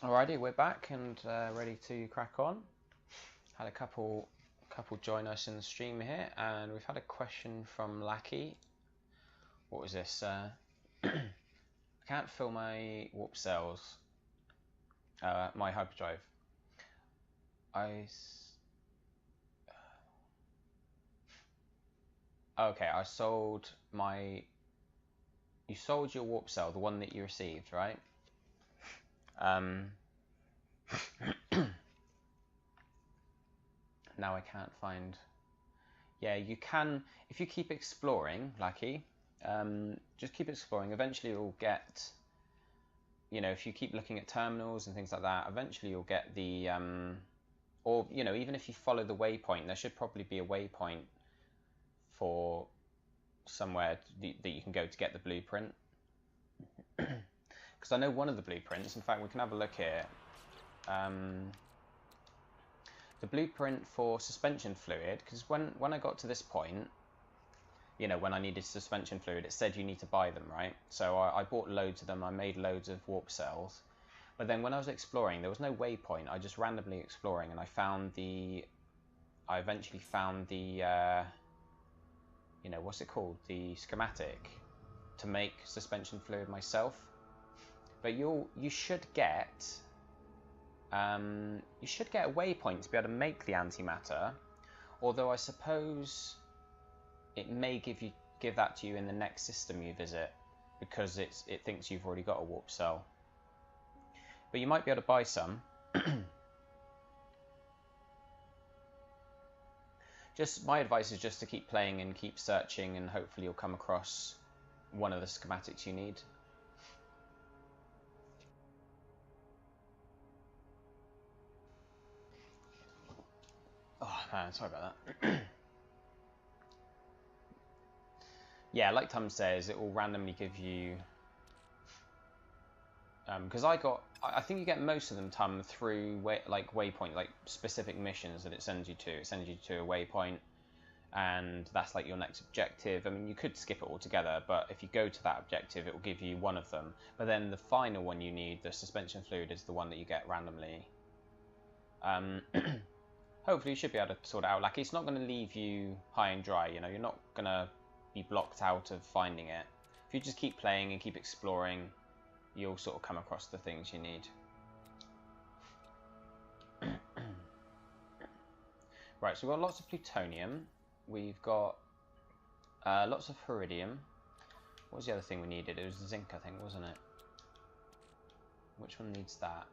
Alrighty, we're back and ready to crack on. Had a couple join us in the stream here, and we've had a question from Lackey. What was this? I can't fill my warp cells, my hyperdrive. Okay, I sold my. You sold your warp cell, the one that you received, right? Now I can't find. Yeah, you can if you keep exploring, Lucky. Just keep exploring. Eventually, you'll get. If you keep looking at terminals and things like that, eventually you'll get the. Or even if you follow the waypoint, there should probably be a waypoint for somewhere that you can go to get the blueprint. Because I know one of the blueprints. In fact, we can have a look here. The blueprint for suspension fluid, because when I got to this point, when I needed suspension fluid, it said you need to buy them, right? So I bought loads of them, I made loads of warp cells, but then when I was exploring, there was no waypoint. I just randomly exploring, and I eventually found the, what's it called? The schematic to make suspension fluid myself. But you should get a waypoint to be able to make the antimatter, although I suppose it may give that to you in the next system you visit, because it thinks you've already got a warp cell. But you might be able to buy some. Just my advice is just to keep playing and keep searching, and hopefully you'll come across one of the schematics you need. Oh man, sorry about that. Yeah, like Tom says, it will randomly give you. Because I think you get most of them, Tom, through waypoint, like specific missions that it sends you to. It sends you to a waypoint, and that's like your next objective. I mean, you could skip it altogether, but if you go to that objective, it will give you one of them. But then the final one you need, the suspension fluid, is the one that you get randomly. Hopefully you should be able to sort it out. Like, it's not going to leave you high and dry, you're not going to be blocked out of finding it. If you just keep playing and keep exploring, you'll sort of come across the things you need. Right, so we've got lots of plutonium. We've got lots of iridium. What was the other thing we needed? It was zinc, I think, wasn't it? Which one needs that?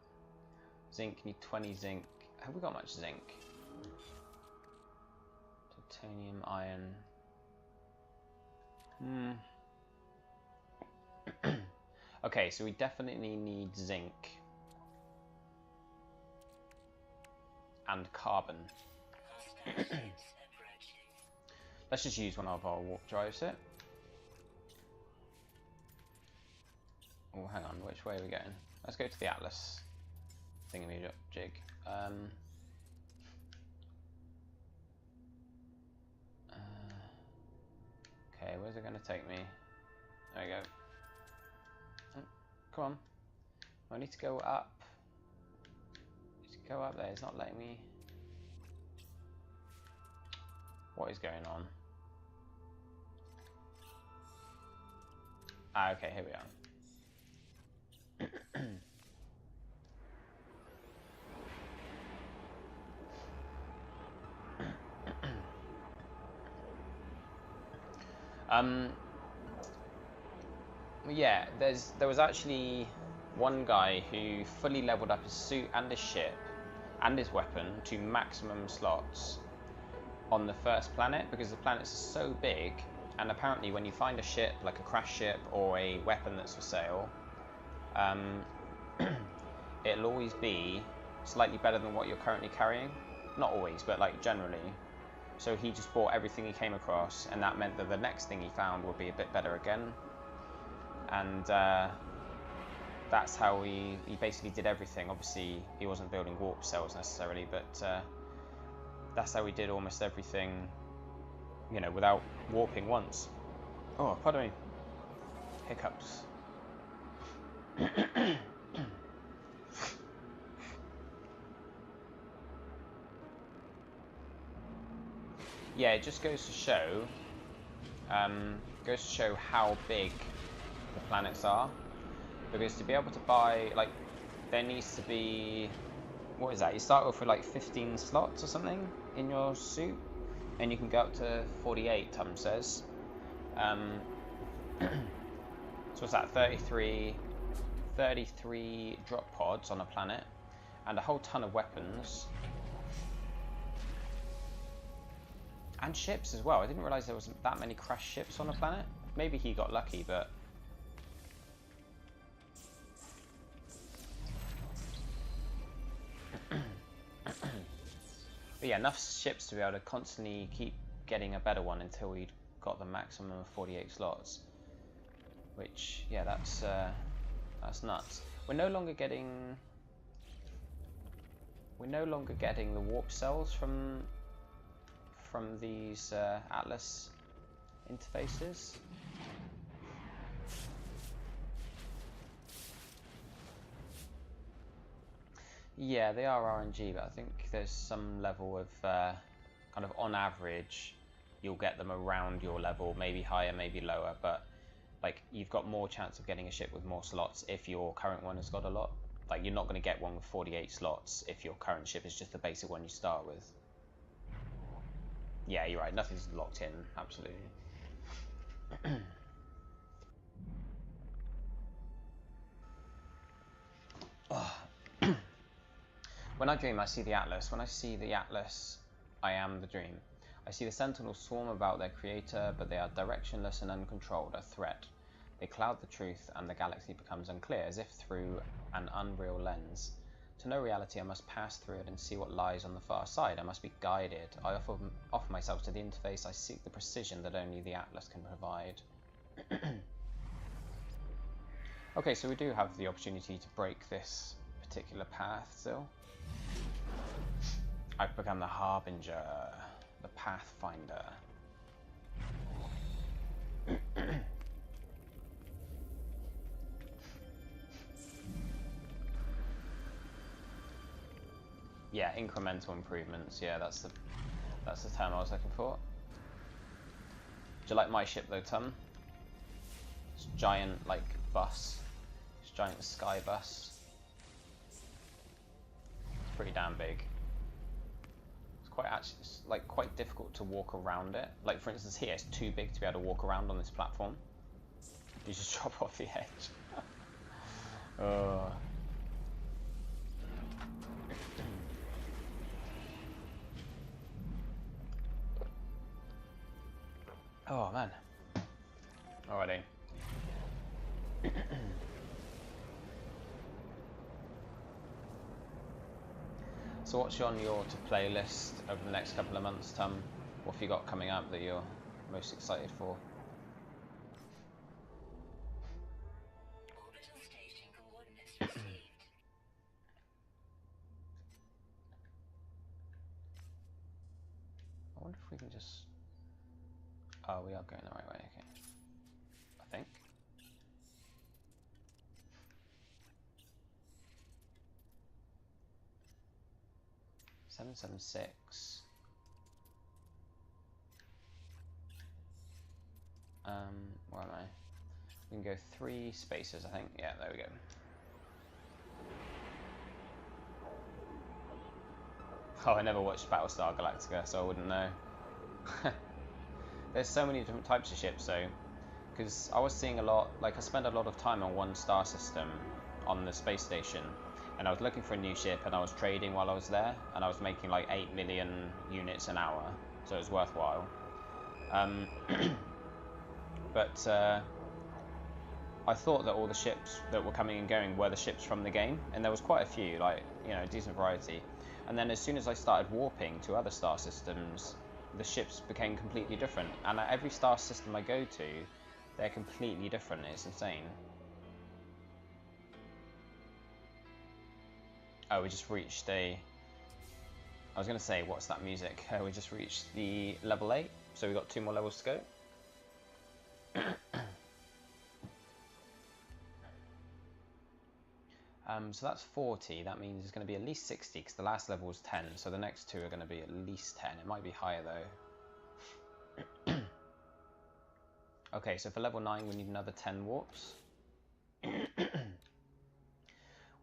Zinc, need 20 zinc. Have we got much zinc? Plutonium, iron. Okay, so we definitely need zinc and carbon. Let's just use one of our warp drives here. Oh, hang on, which way are we going? Let's go to the Atlas thingamajig. Okay, where's it going to take me? There we go. Oh, come on. I need to go up. I need to go up there. It's not letting me. What is going on? Ah, okay, here we are. Yeah, there was actually one guy who fully leveled up his suit and his ship and his weapon to maximum slots on the first planet, because the planets are so big, and apparently when you find a ship, like a crash ship or a weapon that's for sale, it'll always be slightly better than what you're currently carrying. Not always, but like generally. So he just bought everything he came across, and that meant that the next thing he found would be a bit better again. And that's how he basically did everything. Obviously, he wasn't building warp cells necessarily, but that's how he did almost everything, without warping once. Oh, pardon me. Hiccups. Yeah, it just goes to show, how big the planets are. Because to be able to buy, like, there needs to be, what is that? You start off with like 15 slots or something in your suit, and you can go up to 48. Tom says. So what's that? 33 drop pods on a planet, and a whole ton of weapons. And ships as well. I didn't realise there was that many crashed ships on a planet. Maybe he got lucky, but... But yeah, enough ships to be able to constantly keep getting a better one until we got the maximum of 48 slots. Which, yeah, that's nuts. We're no longer getting the warp cells from these Atlas interfaces. Yeah, they are RNG, but I think there's some level of kind of on average you'll get them around your level, maybe higher, maybe lower, but like you've got more chance of getting a ship with more slots if your current one has got a lot. Like you're not going to get one with 48 slots if your current ship is just the basic one you start with. Yeah, you're right, nothing's locked in, absolutely. When I dream, I see the Atlas. When I see the Atlas, I am the dream. I see the Sentinels swarm about their creator, but they are directionless and uncontrolled, a threat. They cloud the truth, and the galaxy becomes unclear, as if through an unreal lens. To know reality, I must pass through it and see what lies on the far side. I must be guided. I offer myself to the interface. I seek the precision that only the Atlas can provide. Okay, so we do have the opportunity to break this particular path still. I've become the Harbinger, the Pathfinder. Yeah, incremental improvements. Yeah, that's the term I was looking for. Do you like my ship though, Tom? It's giant, like, bus. It's giant sky bus. It's pretty damn big. It's quite difficult to walk around it. Like for instance here, it's too big to be able to walk around on this platform. You just drop off the edge. Oh man. Alrighty. So what's on your to-play list over the next couple of months, Tom? What have you got coming up that you're most excited for? I wonder if we can just... Oh, we are going the right way, okay. I think. (776). Where am I? We can go 3 spaces, I think. Yeah, there we go. Oh, I never watched Battlestar Galactica, so I wouldn't know. There's so many different types of ships, though. Because I was seeing a lot, like I spent a lot of time on one star system on the space station, and I was looking for a new ship, and I was trading while I was there, and I was making like 8 million units an hour, so it was worthwhile. But I thought that all the ships that were coming and going were the ships from the game, and there was quite a few, like, you know, decent variety. And then as soon as I started warping to other star systems, the ships became completely different. And at every star system I go to, they're completely different. It's insane. Oh, we just reached a... I was going to say, what's that music? We just reached the level 8, so we've got 2 more levels to go. So that's 40, that means it's going to be at least 60, because the last level was 10, so the next 2 are going to be at least 10. It might be higher though. Okay, so for level 9 we need another 10 warps.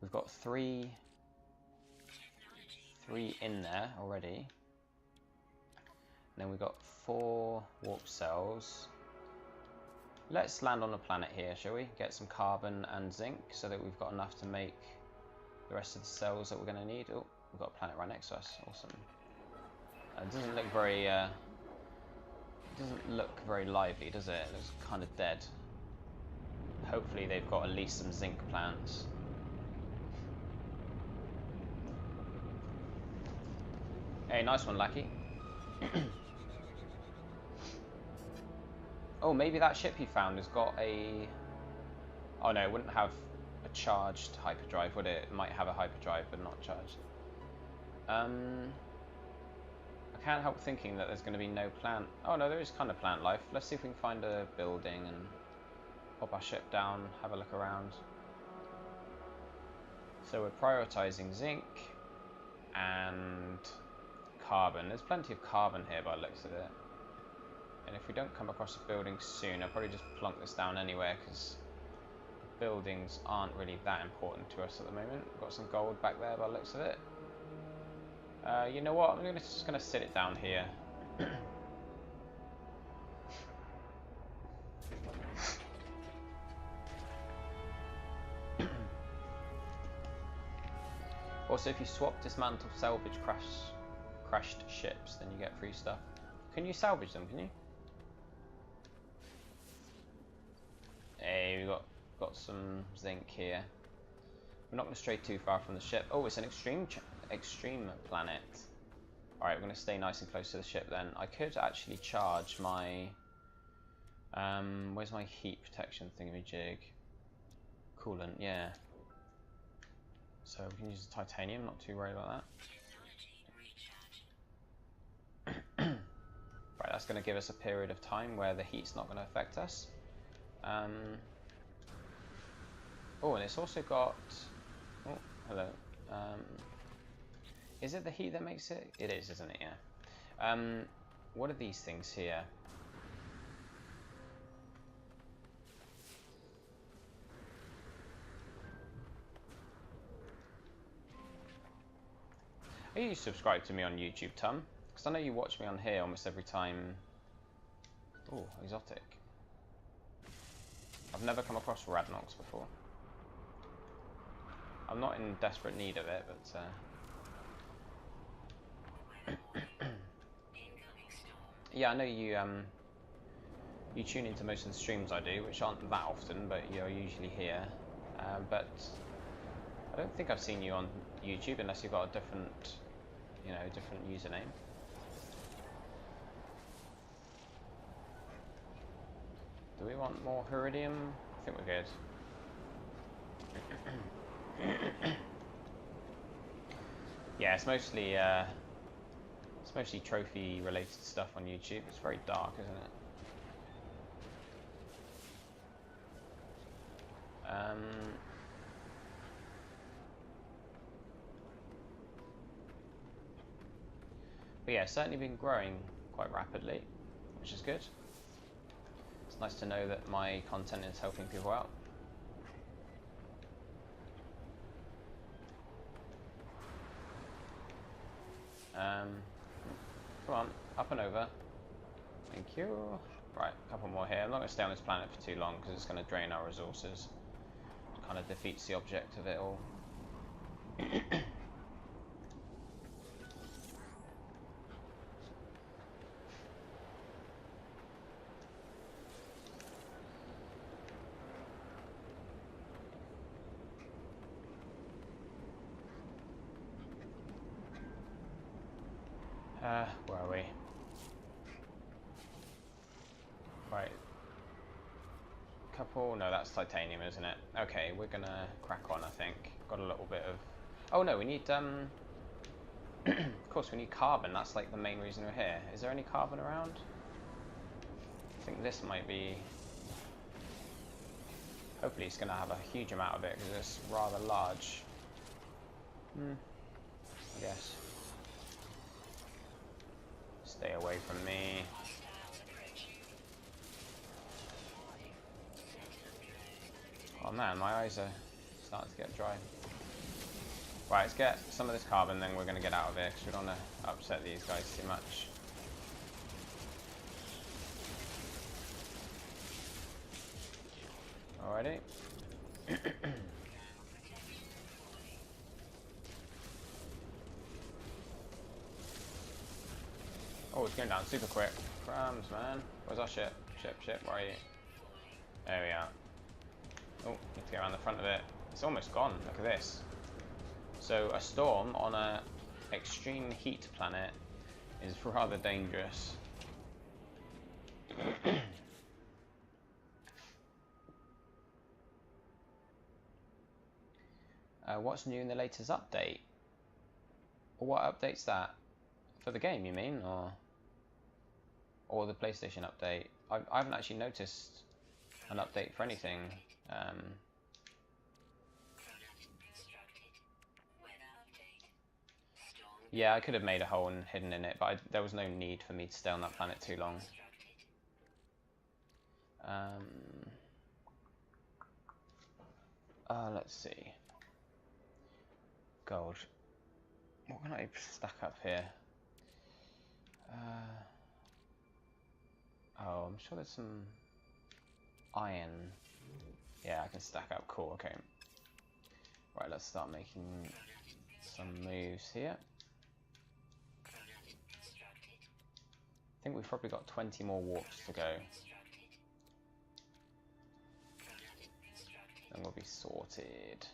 We've got three in there already. And then we've got 4 warp cells. Let's land on a planet here, shall we? Get some carbon and zinc so that we've got enough to make the rest of the cells that we're going to need. Oh, we've got a planet right next to us. Awesome. It doesn't look very lively, does it? It looks kind of dead. Hopefully they've got at least some zinc plants. Hey, nice one, Lackey. Oh, maybe that ship you found has got a... Oh no, it wouldn't have a charged hyperdrive, would it? It might have a hyperdrive, but not charged. I can't help thinking that there's going to be no plant... Oh no, there is kind of plant life. Let's see if we can find a building and pop our ship down, have a look around. So we're prioritizing zinc and carbon. There's plenty of carbon here by the looks of it. And if we don't come across a building soon, I'll probably just plunk this down anywhere, because buildings aren't really that important to us at the moment. We've got some gold back there by the looks of it. You know what? I'm just going to sit it down here. Also, if you swap dismantle, salvage, crashed ships, then you get free stuff. Can you salvage them? Can you? Hey, we've got some zinc here. We're not going to stray too far from the ship. Oh, it's an extreme planet. Alright, we're going to stay nice and close to the ship then. I could actually charge my... where's my heat protection thingamajig? Coolant, yeah. So we can use the titanium, not too worried about that. Right, that's going to give us a period of time where the heat's not going to affect us. Oh, and it's also got... Oh, hello. Is it the heat that makes it? It is, isn't it? Yeah. What are these things here? Are you subscribed to me on YouTube, Tom? Because I know you watch me on here almost every time. Oh, exotic. I've never come across Radnox before. I'm not in desperate need of it, but... Yeah, I know you you tune into most of the streams I do, which aren't that often, but you're usually here. But I don't think I've seen you on YouTube unless you've got a different, different username. Do we want more Heridium? I think we're good. Yeah, it's mostly trophy related stuff on YouTube. It's very dark, isn't it? But yeah, it's certainly been growing quite rapidly, which is good. It's nice to know that my content is helping people out. Come on, up and over. Thank you. Right, a couple more here. I'm not going to stay on this planet for too long because it's going to drain our resources. It kind of defeats the object of it all. Where are we? Right. Couple, no, that's titanium, isn't it? Okay, we're gonna crack on, I think. Got a little bit of... Oh no, we need, of course we need carbon, that's like the main reason we're here. Is there any carbon around? I think this might be... Hopefully it's gonna have a huge amount of it, because it's rather large. I guess. Stay away from me. Oh man, my eyes are starting to get dry. Right, let's get some of this carbon, then we're going to get out of here, because we don't want to upset these guys too much. Alrighty. Oh, it's going down super quick. Crumbs, man. Where's our ship? Ship, where are you? There we are. Oh, need to get around the front of it. It's almost gone. Look at this. So a storm on a extreme heat planet is rather dangerous. What's new in the latest update? What update's that? For the game, you mean, or the PlayStation update? I haven't actually noticed an update for anything. Yeah, I could have made a hole and hidden in it, but there was no need for me to stay on that planet too long. Let's see. Gold. What can I stack up here? Oh, I'm sure there's some iron. Yeah, I can stack up. Cool, okay. Right, let's start making some moves here. I think we've probably got 20 more warps to go. And we'll be sorted.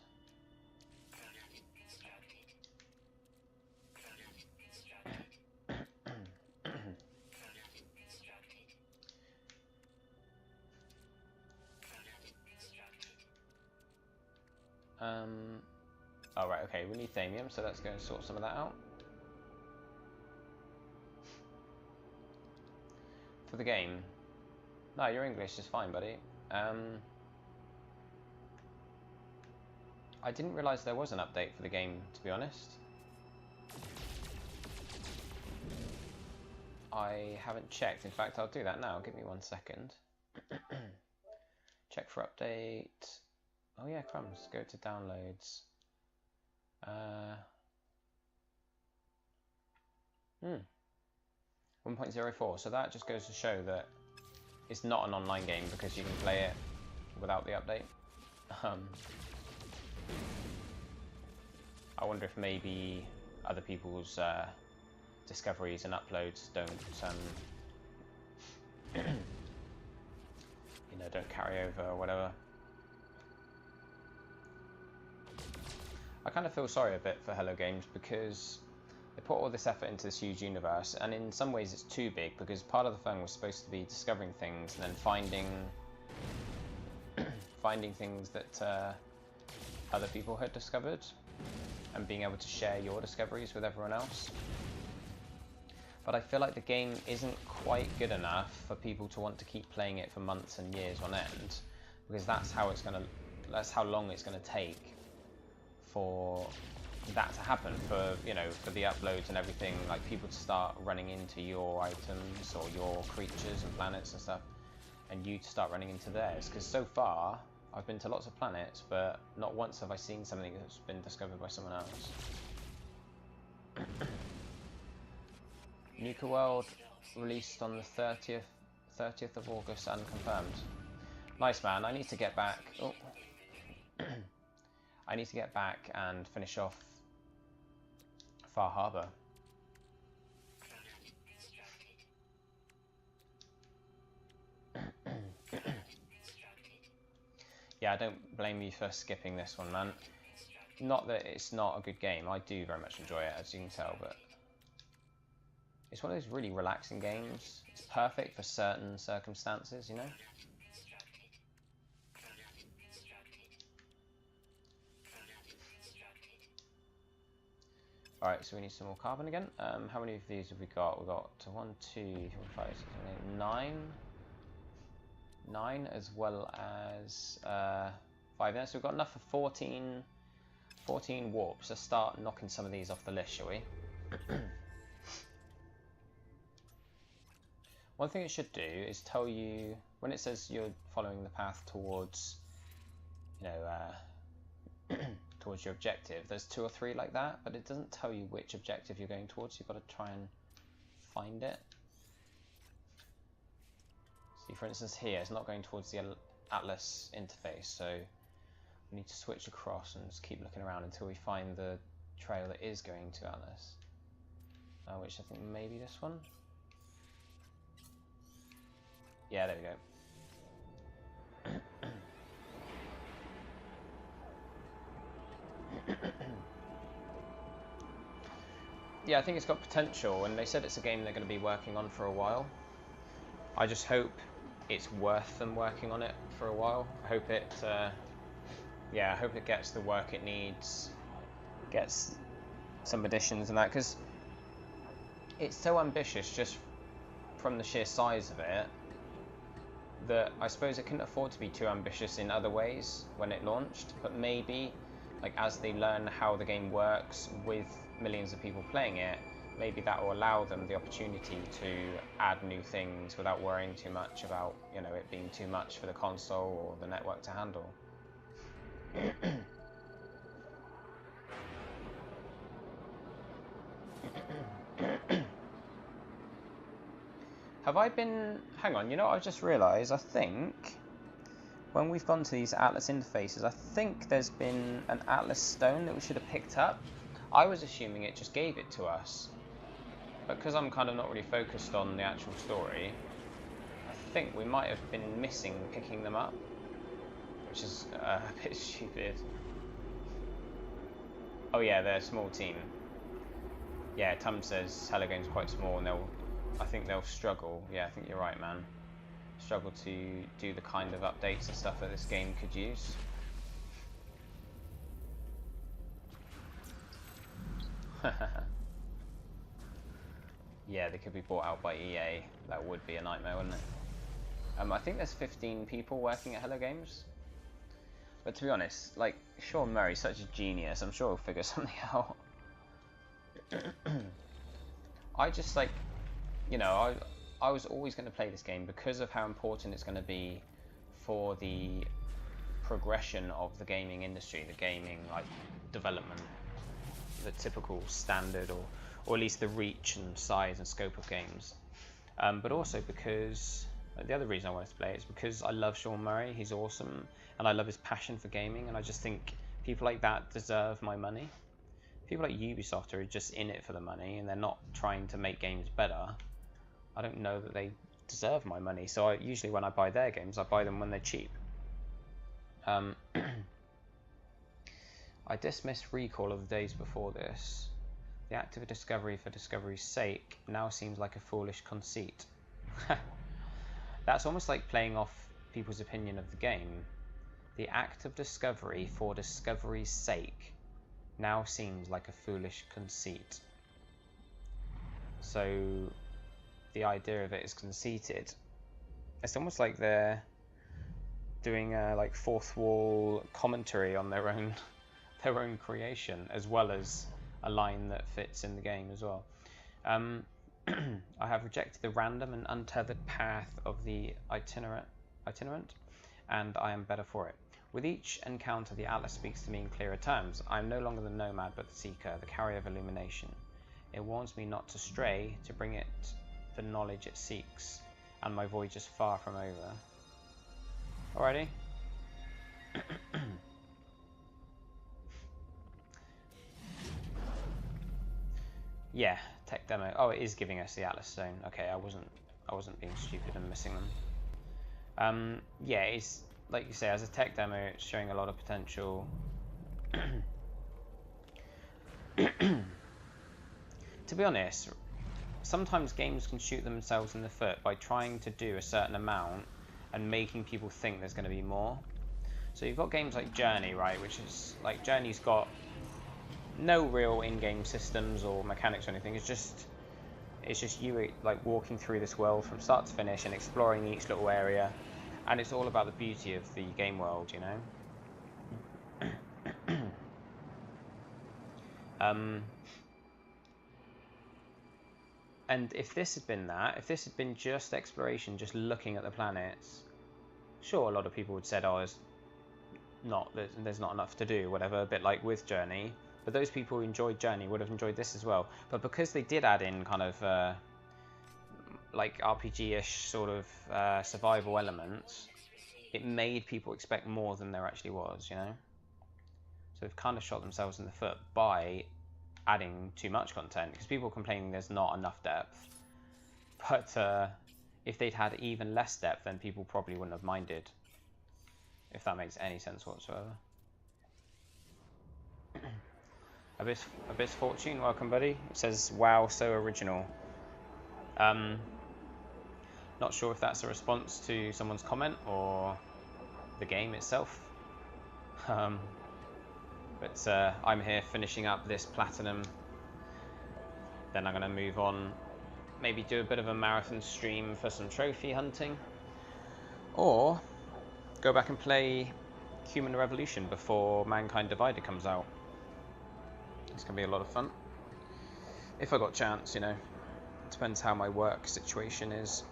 Oh right, okay, we need thamium, so let's go and sort some of that out. For the game. No, your English is fine, buddy. I didn't realise there was an update for the game, to be honest. I haven't checked. In fact, I'll do that now. Give me 1 second. Check for update. Oh yeah, crumbs. Go to downloads. 1.04. So that just goes to show that it's not an online game because you can play it without the update. I wonder if maybe other people's discoveries and uploads don't, you know, don't carry over or whatever. I kind of feel sorry a bit for Hello Games because they put all this effort into this huge universe, and in some ways it's too big because part of the fun was supposed to be discovering things and then finding things that other people had discovered and being able to share your discoveries with everyone else. But I feel like the game isn't quite good enough for people to want to keep playing it for months and years on end, because that's how long it's gonna take for that to happen, for, you know, for the uploads and everything, like people to start running into your items or your creatures and planets and stuff, and you to start running into theirs. Because so far I've been to lots of planets, but not once have I seen something that's been discovered by someone else. Nuka World released on the 30th of August, unconfirmed. Nice, man. I need to get back. Oh. I need to get back and finish off Far Harbor. Yeah, I don't blame you for skipping this one, man. Not that it's not a good game. I do very much enjoy it, as you can tell, but it's one of those really relaxing games. It's perfect for certain circumstances, you know? Alright, so we need some more carbon again. How many of these have we got? We've got 1, 2, 3, 4, 5, 6, 7, 8, 9. 9 as well as 5 there. So we've got enough for 14 warps. Let's start knocking some of these off the list, shall we? One thing it should do is tell you, when it says you're following the path towards you know, towards your objective. There's 2 or 3 like that, but it doesn't tell you which objective you're going towards. You've got to try and find it. See, for instance, here it's not going towards the Atlas interface, so we need to switch across and just keep looking around until we find the trail that is going to Atlas, which I think maybe this one. Yeah, there we go. Yeah, I think it's got potential, and they said it's a game they're going to be working on for a while. I just hope it's worth them working on it for a while. I hope it, yeah, I hope it gets the work it needs, gets some additions and that, because it's so ambitious just from the sheer size of it that I suppose it couldn't afford to be too ambitious in other ways when it launched, but maybe like as they learn how the game works with millions of people playing it, maybe that will allow them the opportunity to add new things without worrying too much about, you know, it being too much for the console or the network to handle. Have I been... Hang on, you know what I've just realised? I think when we've gone to these Atlas interfaces, I think there's been an Atlas stone that we should have picked up. I was assuming it just gave it to us. But because I'm kind of not really focused on the actual story, I think we might have been missing picking them up, which is a bit stupid. Oh yeah, they're a small team. Yeah, Tom says Hello Game's quite small, and I think they'll struggle. Yeah, I think you're right, man. Struggle to do the kind of updates and stuff that this game could use. Yeah, they could be bought out by EA. That would be a nightmare, wouldn't it? I think there's 15 people working at Hello Games. But to be honest, like, Sean Murray's such a genius. I'm sure he'll figure something out. I just, like, you know, I was always going to play this game because of how important it's going to be for the progression of the gaming industry, the gaming, like, development, the typical standard, or at least the reach and size and scope of games. But also because the other reason I wanted to play it is because I love Sean Murray. He's awesome, and I love his passion for gaming, and I just think people like that deserve my money. People like Ubisoft are just in it for the money, and they're not trying to make games better. I don't know that they deserve my money, so usually when I buy their games, I buy them when they're cheap. I dismissed Recall of the days before this. The act of discovery for discovery's sake now seems like a foolish conceit. That's almost like playing off people's opinion of the game. The act of discovery for discovery's sake now seems like a foolish conceit. So the idea of it is conceited. It's almost like they're doing a like fourth wall commentary on their own creation, as well as a line that fits in the game as well. I have rejected the random and untethered path of the itinerant, and I am better for it. With each encounter, the Atlas speaks to me in clearer terms. I am no longer the nomad, but the seeker, the carrier of illumination. It warns me not to stray, to bring it the knowledge it seeks, and my voyage is far from over. Alrighty. Yeah, tech demo. Oh, it is giving us the Atlas Stone. Okay, I wasn't being stupid and missing them. Yeah, it's like you say, as a tech demo, it's showing a lot of potential. To be honest, sometimes games can shoot themselves in the foot by trying to do a certain amount and making people think there's going to be more. So you've got games like Journey, right, which is like Journey's got no real in-game systems or mechanics or anything. It's just you like walking through this world from start to finish and exploring each little area, and it's all about the beauty of the game world, you know. And if this had been that, if this had been just exploration, just looking at the planets, sure, a lot of people would say, oh, there's not enough to do, whatever. A bit like with Journey, but those people who enjoyed Journey would have enjoyed this as well. But because they did add in kind of like RPG-ish sort of survival elements, it made people expect more than there actually was, you know. So they've kind of shot themselves in the foot by adding too much content, because people are complaining there's not enough depth. But if they'd had even less depth, then people probably wouldn't have minded. If that makes any sense whatsoever. Abyss Fortune, welcome buddy. It says, wow, so original. Not sure if that's a response to someone's comment or the game itself. But I'm here finishing up this platinum. Then I'm going to move on, maybe do a bit of a marathon stream for some trophy hunting. Or go back and play Human Revolution before Mankind Divided comes out. It's going to be a lot of fun. If I got a chance, you know. It depends how my work situation is.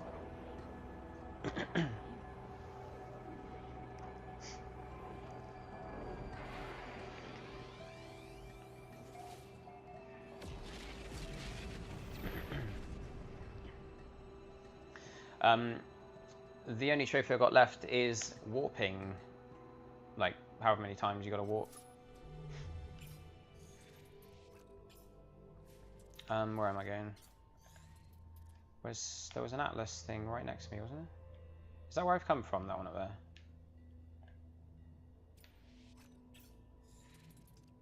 The only trophy I've got left is warping, like however many times you got to warp. Where am I going? There was an Atlas thing right next to me, wasn't there? Is that where I've come from, that one up there?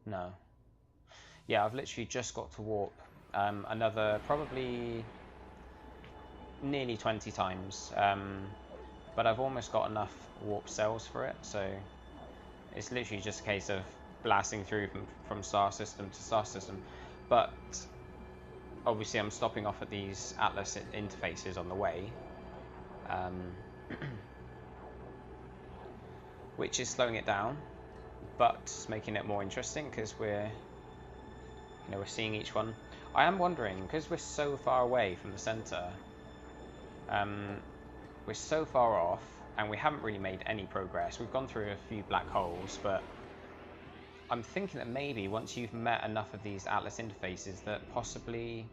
No. Yeah, I've literally just got to warp another probably nearly 20 times. But I've almost got enough warp cells for it, so it's literally just a case of blasting through from star system to star system. But obviously I'm stopping off at these Atlas interfaces on the way, which is slowing it down, but making it more interesting because we're seeing each one. I am wondering, because we're so far away from the center, we're so far off, and we haven't really made any progress. We've gone through a few black holes, but I'm thinking that maybe once you've met enough of these Atlas interfaces that possibly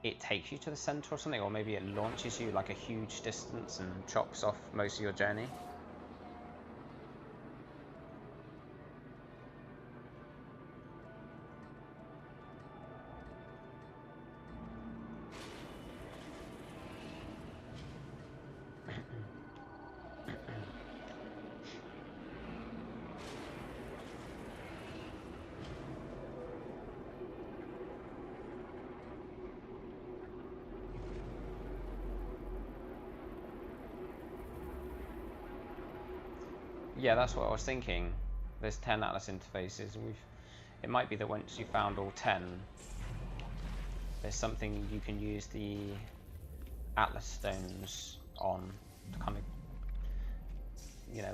it takes you to the center or something, or maybe it launches you like a huge distance and chops off most of your journey. Yeah, that's what I was thinking. There's 10 Atlas interfaces, and it might be that once you found all 10, there's something you can use the Atlas stones on to kind of,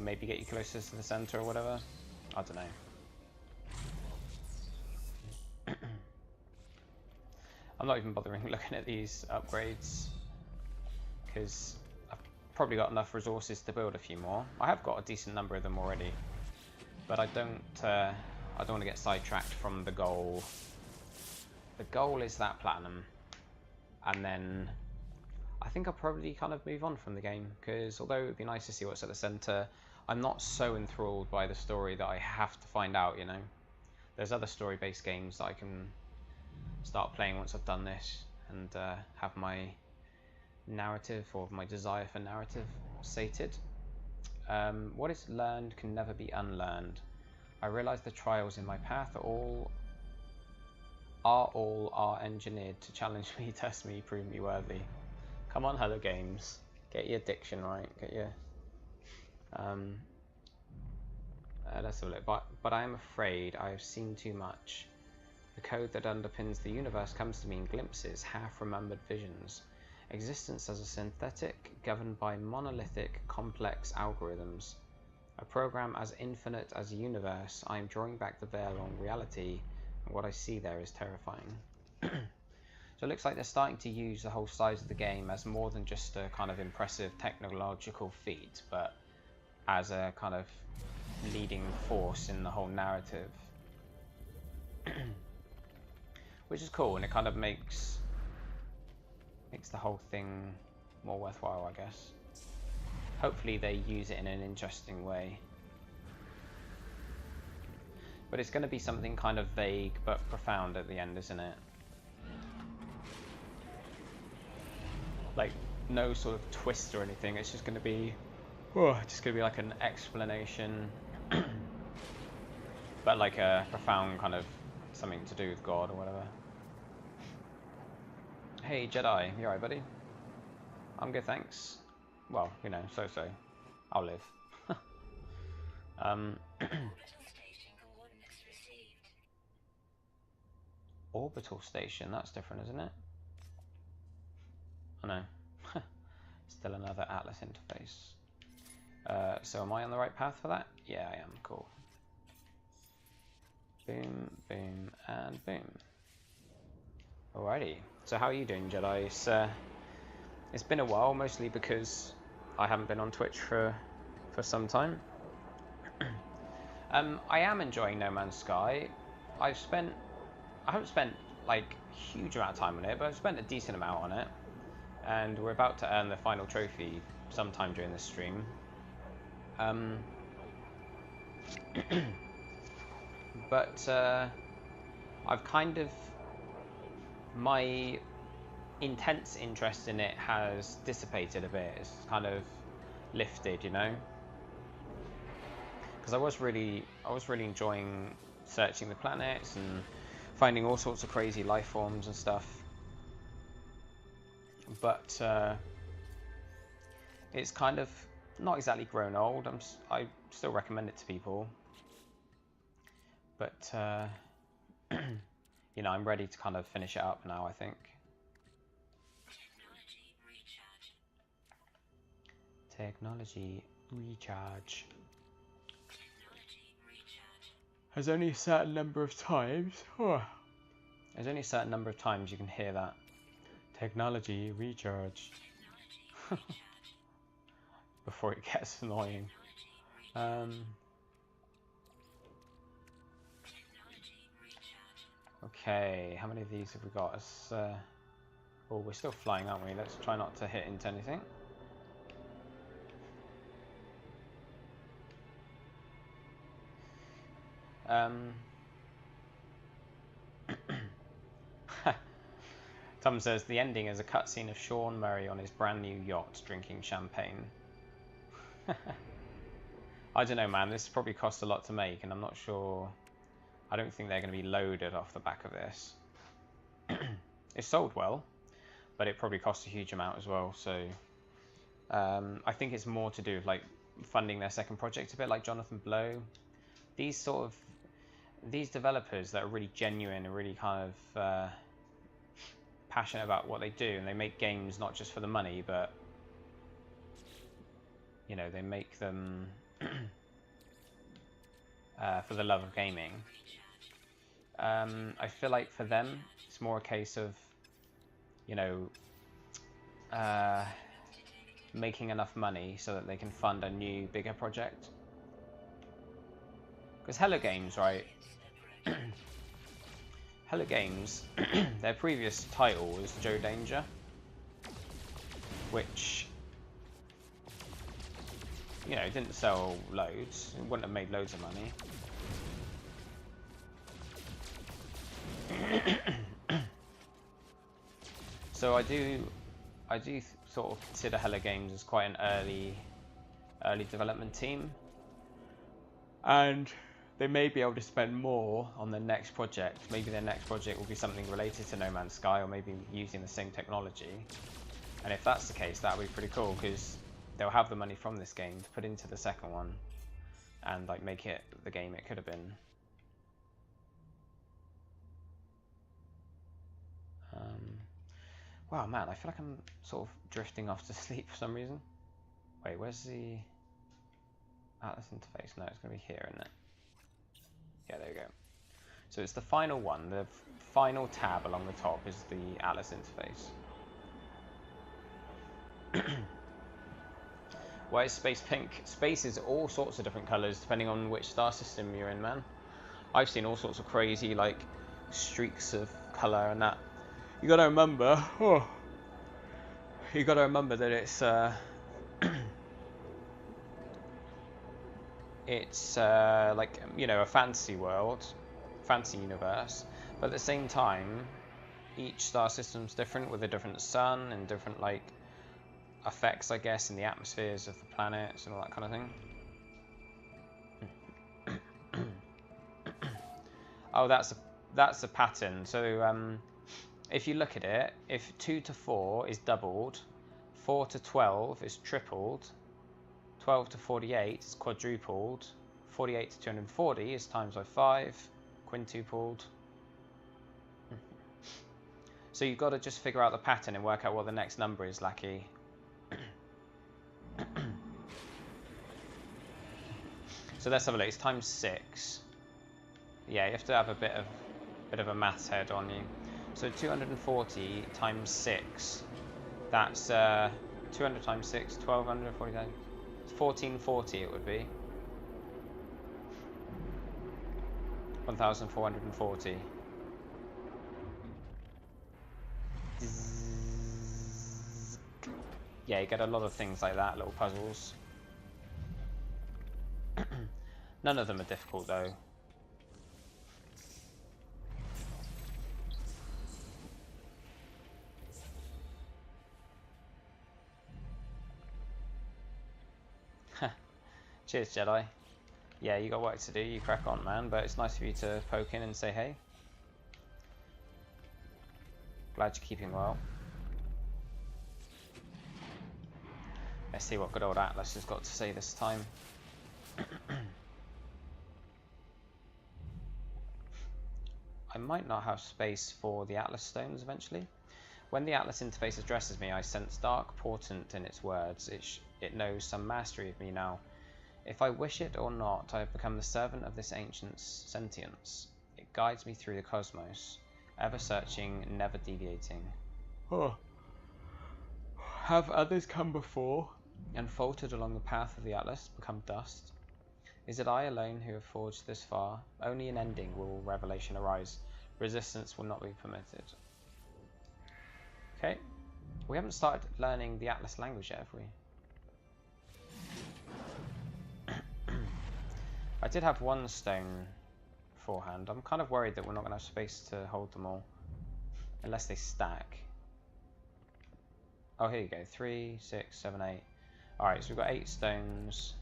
maybe get you closer to the center or whatever. I don't know. I'm not even bothering looking at these upgrades because probably got enough resources to build a few more. I have got a decent number of them already, but I don't want to get sidetracked from the goal. The goal is that platinum, and then I think I'll probably kind of move on from the game, because although it would be nice to see what's at the center, I'm not so enthralled by the story that I have to find out, There's other story-based games that I can start playing once I've done this and have my narrative, or my desire for narrative, sated. What is learned can never be unlearned. I realize the trials in my path are engineered to challenge me, test me, prove me worthy. Come on, Hello Games, get your diction right. Get your let's have a look. But I am afraid I have seen too much. The code that underpins the universe comes to me in glimpses, half-remembered visions. Existence as a synthetic, governed by monolithic, complex algorithms. A program as infinite as the universe, I am drawing back the veil on reality, and what I see there is terrifying. So it looks like they're starting to use the whole size of the game as more than just a kind of impressive technological feat, but as a kind of leading force in the whole narrative. Which is cool, and it kind of makes the whole thing more worthwhile, I guess. Hopefully they use it in an interesting way. But it's going to be something kind of vague but profound at the end, isn't it? Like, no sort of twist or anything. It's just going to be, like an explanation, but like a profound kind of something to do with God or whatever. Hey Jedi, you alright, buddy? I'm good, thanks. Well, you know, so. I'll live. Orbital station, that's different, isn't it? Oh no. Still another Atlas interface. So am I on the right path for that? Yeah, I am. Cool. Boom, boom, and boom. Alrighty. So how are you doing, Jedi? It's been a while, mostly because I haven't been on Twitch for some time. I am enjoying No Man's Sky. I haven't spent like a huge amount of time on it, but I've spent a decent amount on it. And we're about to earn the final trophy sometime during this stream. But I've kind of, my intense interest in it has dissipated a bit. It's kind of lifted, you know, because I was really enjoying searching the planets and finding all sorts of crazy life forms and stuff. But it's kind of not exactly grown old. I still recommend it to people, but you know, I'm ready to kind of finish it up now, I think. Technology recharge. There's only a certain number of times. There's only a certain number of times you can hear that. Technology recharge. Before it gets annoying. Okay, how many of these have we got? Oh, we're still flying, aren't we? Let's try not to hit into anything. Tom says the ending is a cutscene of Sean Murray on his brand new yacht drinking champagne. I don't know, man. This probably cost a lot to make, and I'm not sure. I don't think they're going to be loaded off the back of this. It sold well, but it probably cost a huge amount as well. So I think it's more to do with like funding their second project, a bit like Jonathan Blow. These developers that are really genuine and really kind of passionate about what they do, and they make games not just for the money, but you know, they make them for the love of gaming. I feel like for them it's more a case of, you know, making enough money so that they can fund a new bigger project. Because Hello Games, right? Hello Games, their previous title was Joe Danger, which, you know, didn't sell loads. It wouldn't have made loads of money. So I do sort of consider Hello Games as quite an early development team, and they may be able to spend more on the next project. Maybe their next project will be something related to No Man's Sky, or maybe using the same technology. And if that's the case, that would be pretty cool, because they'll have the money from this game to put into the second one and like make it the game it could have been. Wow, man, I feel like I'm sort of drifting off to sleep for some reason. Wait, where's the Atlas interface? No, it's going to be here, isn't it? Yeah, there we go. So it's the final one. The final tab along the top is the Atlas interface. Why is space pink? Space is all sorts of different colours depending on which star system you're in, man. I've seen all sorts of crazy, like, streaks of colour and that. You gotta remember, you gotta remember that it's, it's, like, you know, a fantasy world, fantasy universe, but at the same time, each star system's different with a different sun and different, like, effects, I guess, in the atmospheres of the planets and all that kind of thing. Oh, that's a pattern. So if you look at it, if 2 to 4 is doubled, 4 to 12 is tripled, 12 to 48 is quadrupled, 48 to 240 is times by 5, quintupled. So you've got to just figure out the pattern and work out what the next number is, Lackey. So let's have a look. It's times 6. Yeah, you have to have a bit of a maths head on you. So 240 times 6. That's 200 times 6, 1240 times 1440 it would be. 1440. Yeah, you get a lot of things like that, little puzzles. None of them are difficult though. Cheers, Jedi. Yeah, you got work to do, you crack on, man, but it's nice of you to poke in and say hey. Glad you're keeping well. Let's see what good old Atlas has got to say this time. I might not have space for the Atlas stones eventually. When the Atlas interface addresses me, I sense dark portent in its words. It knows some mastery of me now. If I wish it or not, I have become the servant of this ancient sentience. It guides me through the cosmos, ever searching, never deviating. Oh. Have others come before and faltered along the path of the Atlas, become dust? Is it I alone who have forged this far? Only in ending will revelation arise. Resistance will not be permitted. Okay. We haven't started learning the Atlas language yet, have we? I did have one stone beforehand. I'm kind of worried that we're not going to have space to hold them all. Unless they stack. Oh, here you go. 3, 6, 7, 8. Alright, so we've got 8 stones.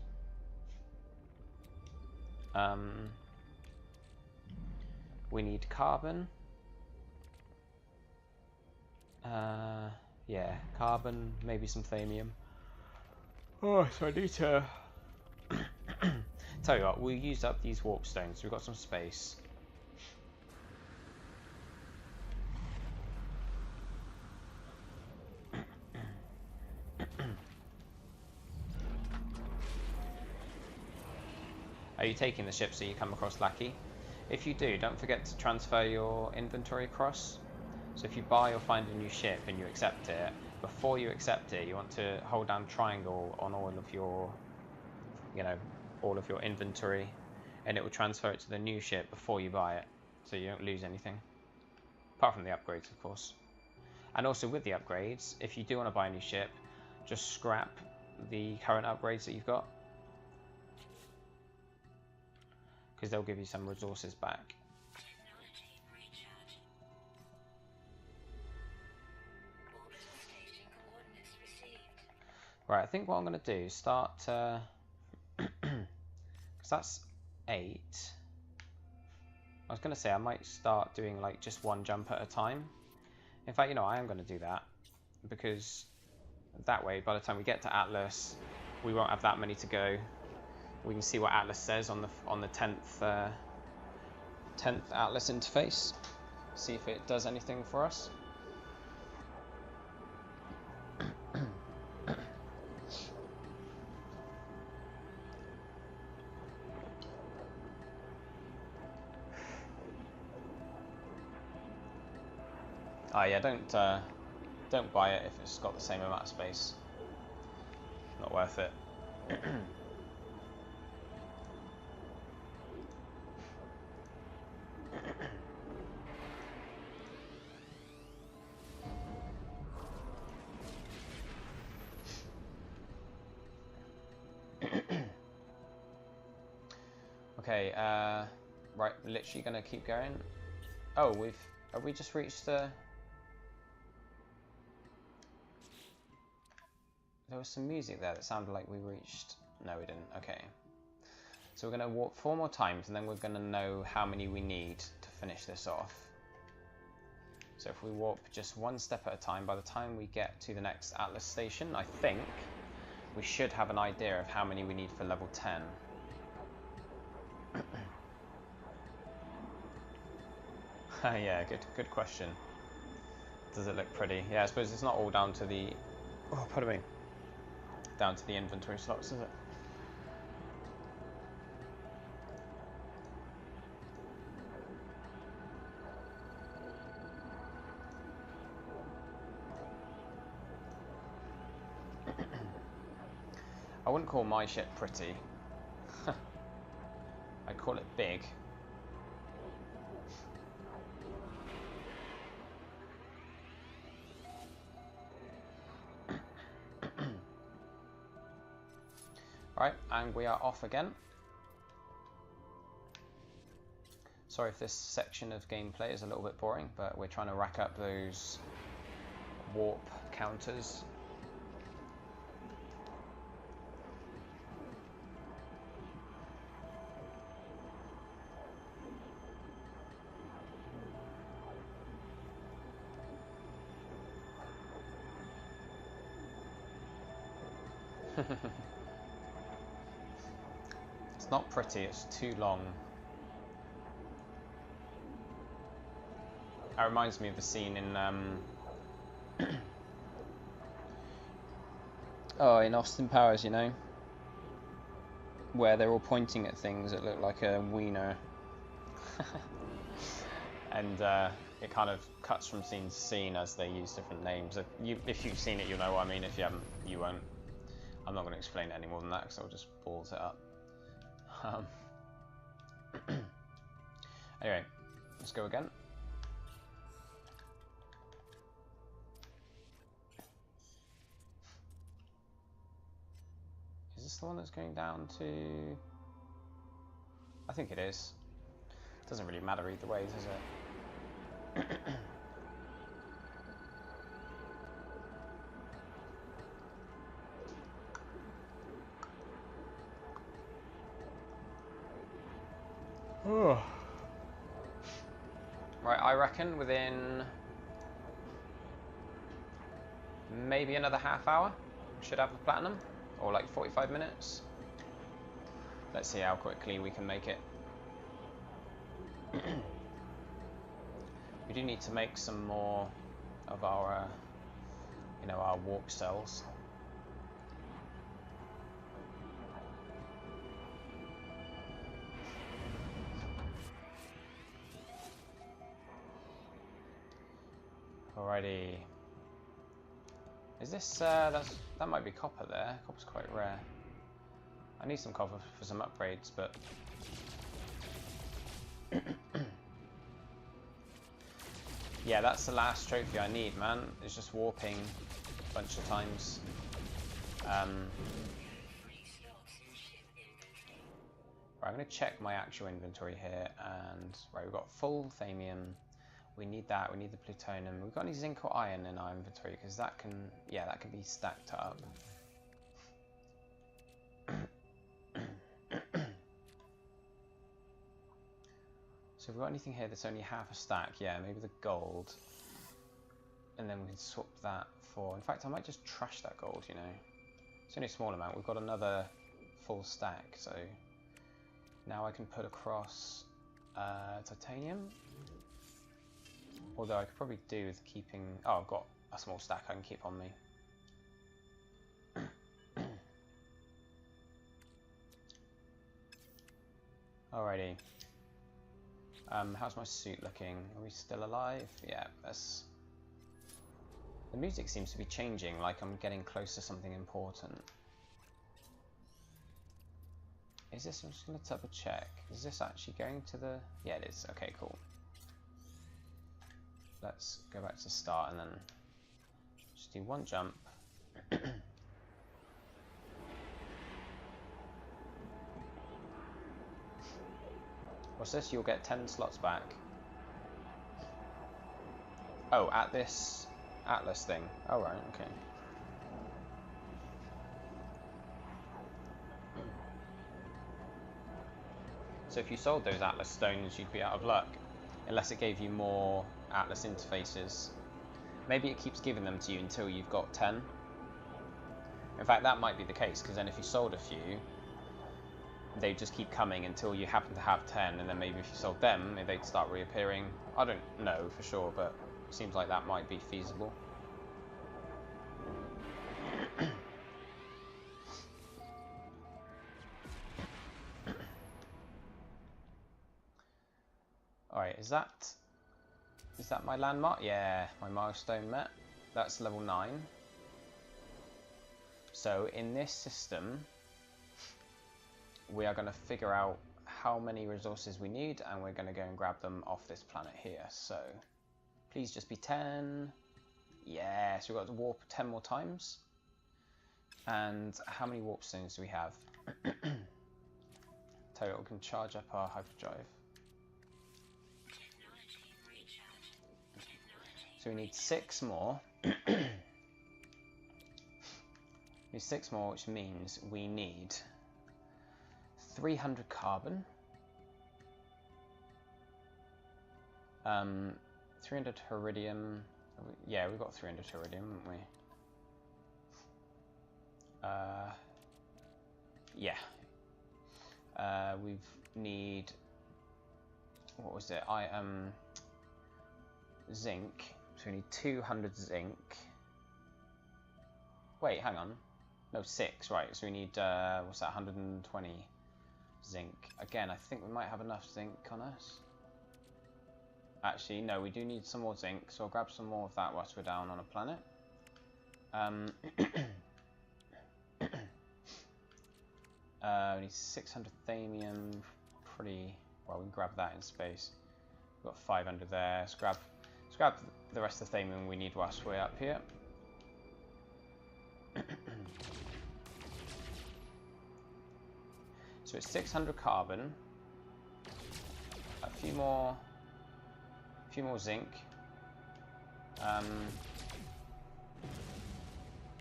We need carbon. Yeah, carbon, maybe some thamium. Oh, so I need to... Tell you what, we'll use up these warp stones. We've got some space. Are you taking the ship so you come across Lackey? If you do, don't forget to transfer your inventory across. So if you buy or find a new ship and you accept it, before you accept it, you want to hold down triangle on all of your, all of your inventory, and it will transfer it to the new ship before you buy it, so you don't lose anything. Apart from the upgrades, of course. And also with the upgrades, if you do want to buy a new ship, just scrap the current upgrades that you've got, because they'll give you some resources back. Right, I think what I'm going to do is start, because that's 8. I was going to say I might start doing like just one jump at a time. In fact, I am going to do that, because that way, by the time we get to Atlas, we won't have that many to go. We can see what Atlas says on the 10th Atlas interface. See if it does anything for us. Oh yeah, don't buy it if it's got the same amount of space. Not worth it. Okay, right, literally gonna keep going. Oh, have we just reached the... There was some music there that sounded like we reached... No, we didn't. Okay. So we're going to walk 4 more times, and then we're going to know how many we need to finish this off. So if we warp just 1 step at a time, by the time we get to the next Atlas station, I think we should have an idea of how many we need for level 10. Yeah, good question. Does it look pretty? Yeah, I suppose it's not all down to the... Oh, pardon me. Down to the inventory slots, is it? I wouldn't call my ship pretty. I'd call it big. Right, and we are off again. Sorry if this section of gameplay is a little bit boring, but we're trying to rack up those warp counters. It's not pretty, it's too long. That reminds me of the scene in in Austin Powers, you know, where they're all pointing at things that look like a wiener. And it kind of cuts from scene to scene as they use different names. If you've seen it, you'll know what I mean. If you haven't, you won't. I'm not going to explain it any more than that, because I'll just balls it up. Anyway, let's go again. Is this the one that's going down to... I think it is. Doesn't really matter either way, does it? Right, I reckon within maybe another half hour should have the platinum, or like 45 minutes. Let's see how quickly we can make it. We do need to make some more of our, our warp cells. Alrighty. Is this, that might be copper there. Copper's quite rare. I need some copper for some upgrades, but... Yeah, that's the last trophy I need, man. It's just warping a bunch of times. Right, I'm going to check my actual inventory here, and right, we've got full thamium. We need that. We need the plutonium. We've got any zinc or iron in our inventory, because that can, yeah, that can be stacked up. So if we've got anything here that's only half a stack, yeah, maybe the gold. And then we can swap that for... In fact, I might just trash that gold, you know. It's only a small amount. We've got another full stack, so... Now I can put across titanium. Although I could probably do with keeping... Oh, I've got a small stack I can keep on me. Alrighty. How's my suit looking? Are we still alive? Yeah, that's... The music seems to be changing, like I'm getting close to something important. Is this, I'm just going to double check. Is this actually going to the... Yeah, it is. Okay, cool. Let's go back to start and then just do one jump. What's this? You'll get 10 slots back. Oh, at this Atlas thing. Oh, right, okay. So if you sold those Atlas stones, you'd be out of luck. Unless it gave you more Atlas interfaces. Maybe it keeps giving them to you until you've got 10. In fact, that might be the case, because then if you sold a few, they just keep coming until you happen to have 10, and then maybe if you sold them, they'd start reappearing. I don't know for sure, but it seems like that might be feasible. Alright, is that my landmark? Yeah, my milestone met. That's level 9. So in this system, we are going to figure out how many resources we need, and we're going to go and grab them off this planet here. So please just be 10. Yes, we've got to warp 10 more times. And how many warp stones do we have? Total can charge up our hyperdrive. So we need 6 more. We need 6 more, which means we need 300 carbon, 300 iridium. Yeah, we've got 300 iridium, haven't we? Yeah. We need, what was it? Zinc. So we need 200 zinc. Wait, hang on. No, 6, right. So we need, what's that, 120 zinc. Again, I think we might have enough zinc on us. Actually, no, we do need some more zinc, so I'll grab some more of that whilst we're down on a planet. We need 600 thamium. Pretty well, we can grab that in space. We've got 500 there. Let's grab the rest of the thamium we need whilst we're up here. So it's 600 carbon, a few more zinc,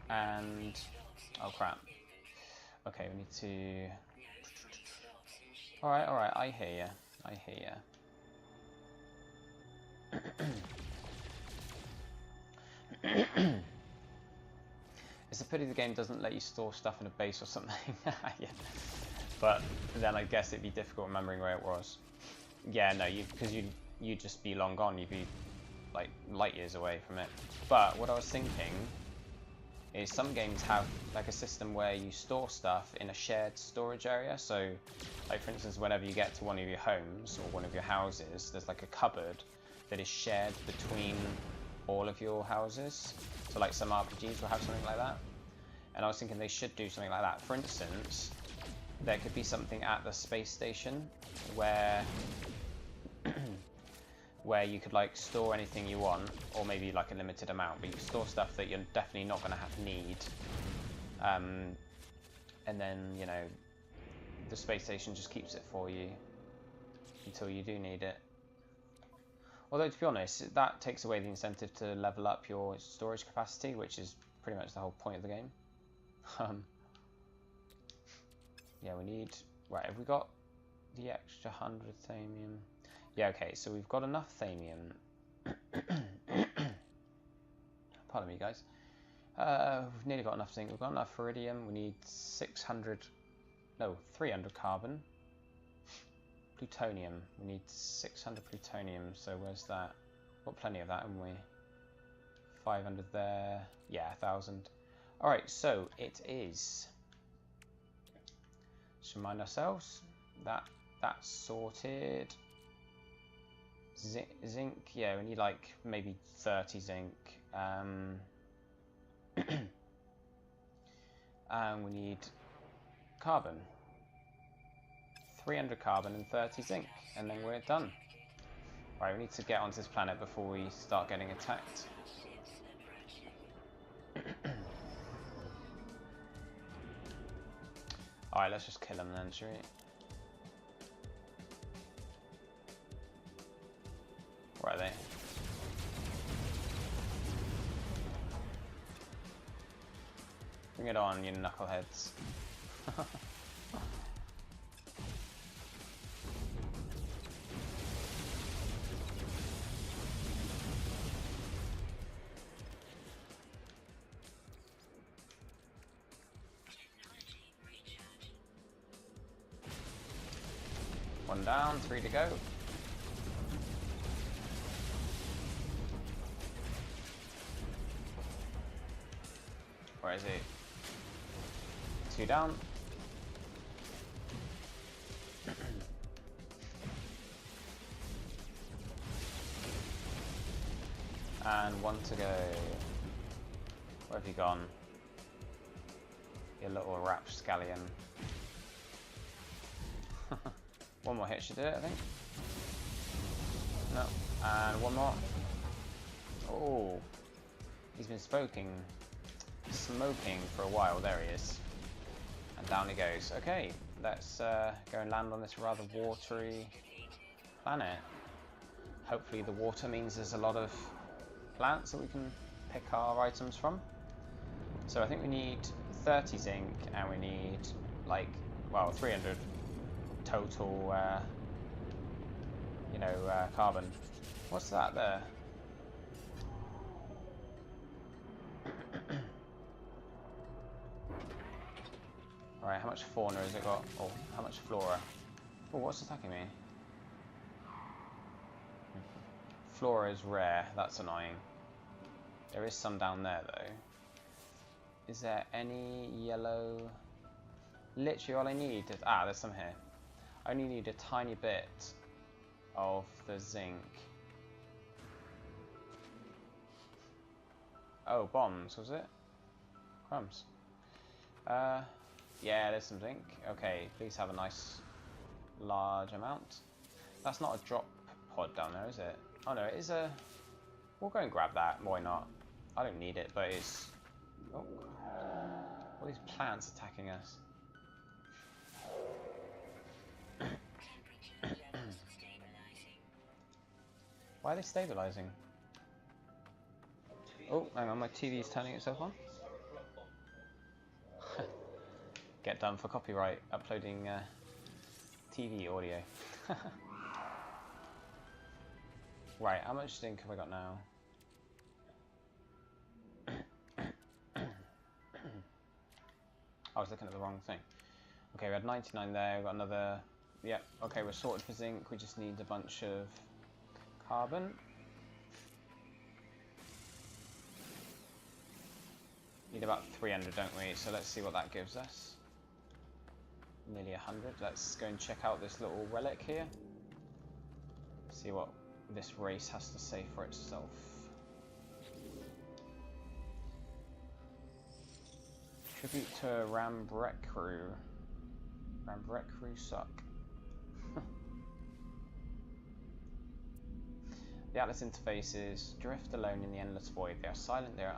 and oh crap. Okay, we need to. All right, I hear ya. It's a pity the game doesn't let you store stuff in a base or something. Yeah. But then I guess it'd be difficult remembering where it was. Yeah, no, because you'd just be long gone. You'd be like light years away from it. But what I was thinking is some games have like a system where you store stuff in a shared storage area. So, like for instance, whenever you get to one of your homes or one of your houses, there's like a cupboard that is shared between all of your houses. So like some RPGs will have something like that. And I was thinking they should do something like that. For instance, there could be something at the space station where where you could like store anything you want, or maybe like a limited amount, but you can store stuff that you're definitely not going to have need. And then, you know, the space station just keeps it for you until you do need it. Although, to be honest, that takes away the incentive to level up your storage capacity, which is pretty much the whole point of the game. Yeah, we need... Right, have we got the extra 100 thamium? Yeah, okay, so we've got enough thamium. Pardon me, guys. We've nearly got enough zinc. We've got enough iridium. We need 300 carbon. Plutonium. We need 600 plutonium, so where's that? Got plenty of that, haven't we? 500 there. Yeah, 1,000. Alright, so it is... Let's remind ourselves that that's sorted. Zinc, yeah, we need like maybe 30 zinc. And we need carbon. 300 carbon and 30 zinc, and then we're done. Right, we need to get onto this planet before we start getting attacked. Alright, let's just kill them then, shall we? Where are they? Bring it on, you knuckleheads. One down, 3 to go. Where is he? 2 down. And 1 to go. Where have you gone? You little rapscallion. One more hit should do it, I think. No. And 1 more. Oh. He's been smoking for a while. There he is. And down he goes. Okay, let's go and land on this rather watery planet. Hopefully the water means there's a lot of plants that we can pick our items from. So I think we need 30 zinc and we need like, well, 300 total, carbon. What's that there? Alright, how much fauna has it got? Oh, how much flora? Oh, what's attacking me? Flora is rare, that's annoying. There is some down there though. Is there any yellow? Literally all I need is... Ah, there's some here. I only need a tiny bit of the zinc. Oh, bombs, was it? Crumbs. Yeah, there's some zinc. Okay, please have a nice large amount. That's not a drop pod down there, is it? Oh no, it is a... We'll go and grab that, why not? I don't need it, but it's... Oh. All these plants attacking us. Why are they stabilizing? Oh, hang on, my TV's turning itself on. Get done for copyright, uploading TV audio. Right, how much zinc have I got now? I was looking at the wrong thing. Okay, we had 99 there, we got another... Yeah, okay, we're sorted for zinc, we just need a bunch of carbon. Need about 300, don't we? So let's see what that gives us. Nearly 100. Let's go and check out this little relic here. See what this race has to say for itself. Tribute to Rambrekru. Rambrekru suck. The Atlas interfaces drift alone in the endless void. They are silent, they are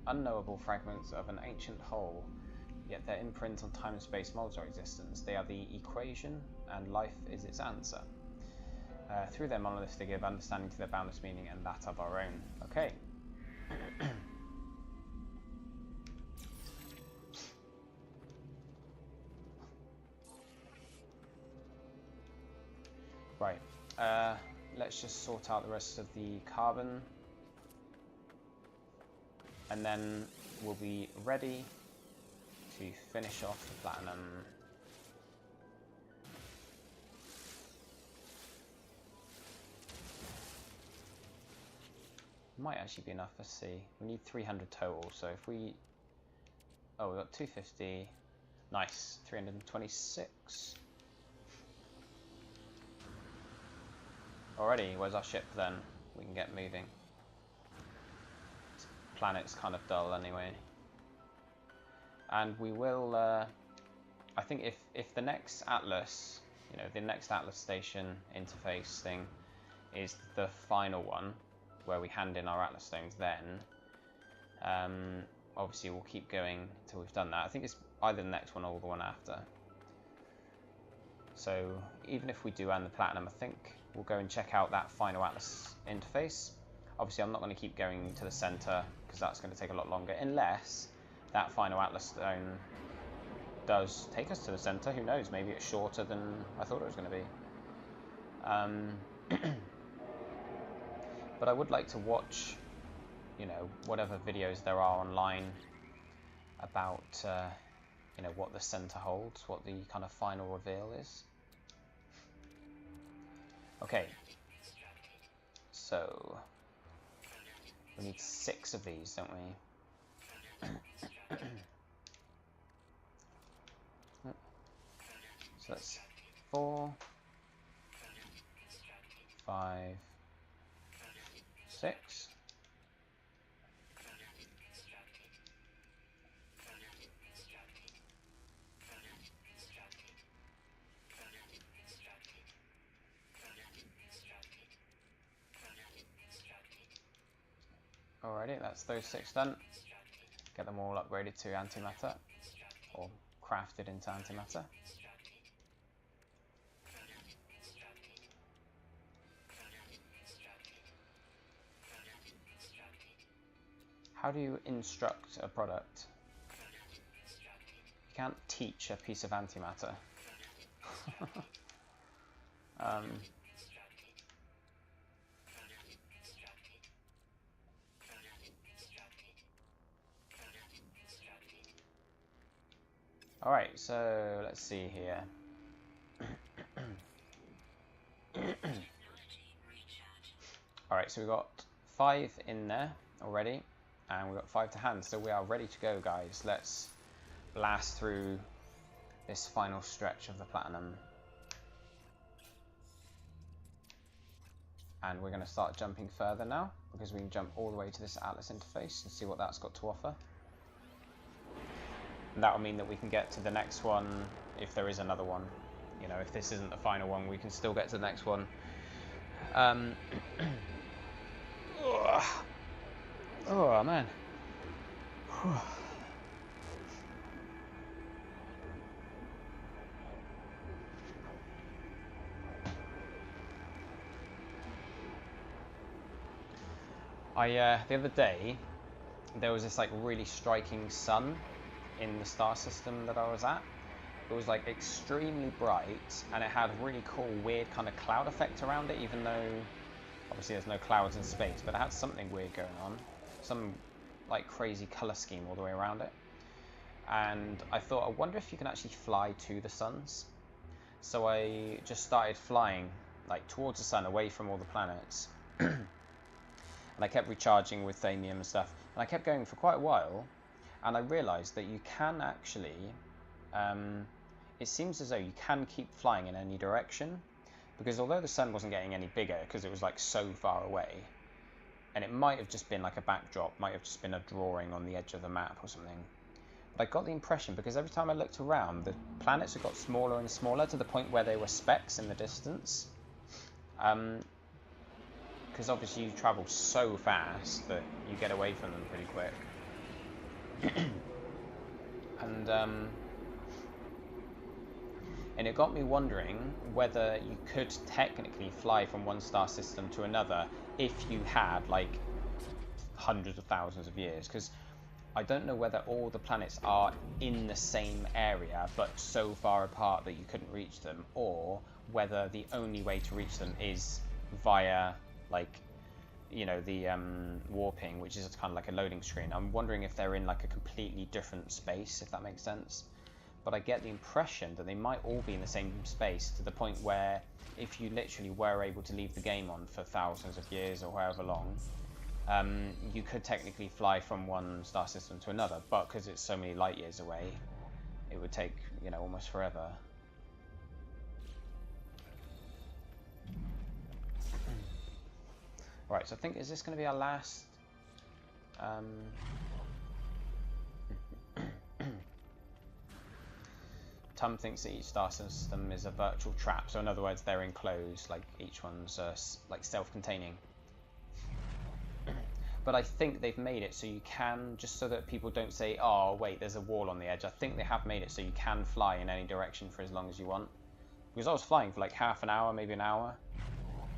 unknowable fragments of an ancient whole, yet their imprint on time and space molds our existence. They are the equation, and life is its answer. Through their monoliths they give understanding to their boundless meaning and that of our own. Okay. Right. Let's just sort out the rest of the carbon. And then we'll be ready to finish off the platinum. Might actually be enough, let's see. We need 300 total, so if we... Oh, we've got 250. Nice, 326. Already, where's our ship then? We can get moving. This planet's kind of dull anyway. And we will, I think if the next Atlas you know, the next Atlas Station interface thing is the final one where we hand in our Atlas Stones then. Obviously we'll keep going until we've done that. I think it's either the next one or the one after. So even if we do earn the Platinum, I think we'll go and check out that final Atlas interface. Obviously I'm not going to keep going to the center because that's going to take a lot longer, unless that final Atlas Stone does take us to the center. Who knows, maybe it's shorter than I thought it was going to be. But I would like to watch, you know, whatever videos there are online about, you know, what the center holds, what the kind of final reveal is. Okay, so we need 6 of these, don't we? So that's 4, 5, 6. Alrighty, that's those 6 done. Get them all upgraded to antimatter, or crafted into antimatter. How do you instruct a product? You can't teach a piece of antimatter. Alright, so let's see here. Alright, so we've got 5 in there already, and we've got 5 to hand, so we are ready to go, guys. Let's blast through this final stretch of the Platinum. And we're going to start jumping further now, because we can jump all the way to this Atlas interface and see what that's got to offer. And that will mean that we can get to the next one if there is another one. You know, if this isn't the final one, we can still get to the next one. Oh, man. The other day, there was this like really striking sun in the star system that I was at. It was like extremely bright, and it had really cool, weird kind of cloud effect around it, even though obviously there's no clouds in space, but it had something weird going on. Some like crazy color scheme all the way around it. And I thought, I wonder if you can actually fly to the suns. So I just started flying like towards the sun, away from all the planets. And I kept recharging with thamium and stuff. And I kept going for quite a while. And I realized that you can actually, it seems as though you can keep flying in any direction, because although the sun wasn't getting any bigger because it was like so far away, and it might have just been like a backdrop, might have just been a drawing on the edge of the map or something, but I got the impression, because every time I looked around, the planets had got smaller and smaller to the point where they were specks in the distance. Because obviously you travel so fast that you get away from them pretty quick. And it got me wondering whether you could technically fly from one star system to another if you had like hundreds of thousands of years, because I don't know whether all the planets are in the same area but so far apart that you couldn't reach them, or whether the only way to reach them is via like, you know, the warping, which is kind of like a loading screen. I'm wondering if they're in like a completely different space, if that makes sense. But I get the impression that they might all be in the same space, to the point where if you literally were able to leave the game on for thousands of years or however long, you could technically fly from one star system to another, but because it's so many light years away, it would take, you know, almost forever. Right, so I think, is this going to be our last? Tum thinks that each star system is a virtual trap, so in other words, they're enclosed, like each one's like self-containing. But I think they've made it so you can, just so that people don't say, oh wait, there's a wall on the edge. I think they have made it so you can fly in any direction for as long as you want. Because I was flying for like half an hour, maybe an hour,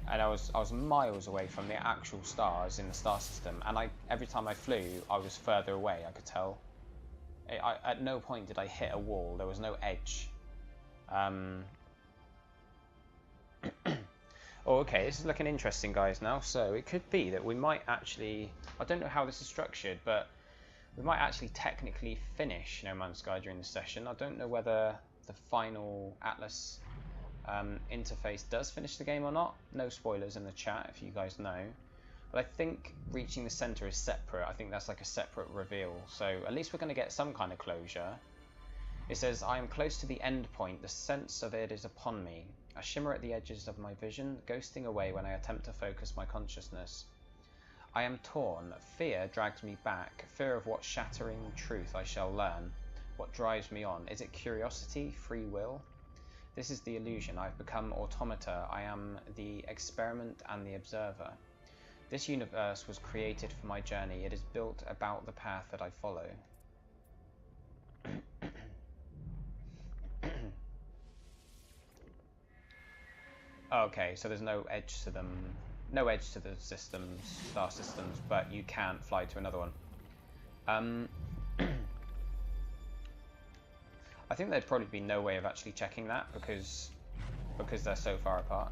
and I was miles away from the actual stars in the star system, and every time I flew, I was further away, I could tell. At no point did I hit a wall, there was no edge. Oh, okay, this is looking interesting, guys, now. So it could be that we might actually, I don't know how this is structured, but we might actually technically finish No Man's Sky during the session. I don't know whether the final Atlas interface does finish the game or not. No spoilers in the chat if you guys know. But I think reaching the center is separate. I think that's like a separate reveal. So at least we're going to get some kind of closure. It says, I am close to the end point. The sense of it is upon me. I shimmer at the edges of my vision, ghosting away when I attempt to focus my consciousness. I am torn. Fear drags me back. Fear of what shattering truth I shall learn. What drives me on? Is it curiosity? Free will? This is the illusion. I've become automata. I am the experiment and the observer. This universe was created for my journey. It is built about the path that I follow. Okay, so there's no edge to them. No edge to the systems, star systems, but you can't fly to another one. I think there'd probably be no way of actually checking that because they're so far apart.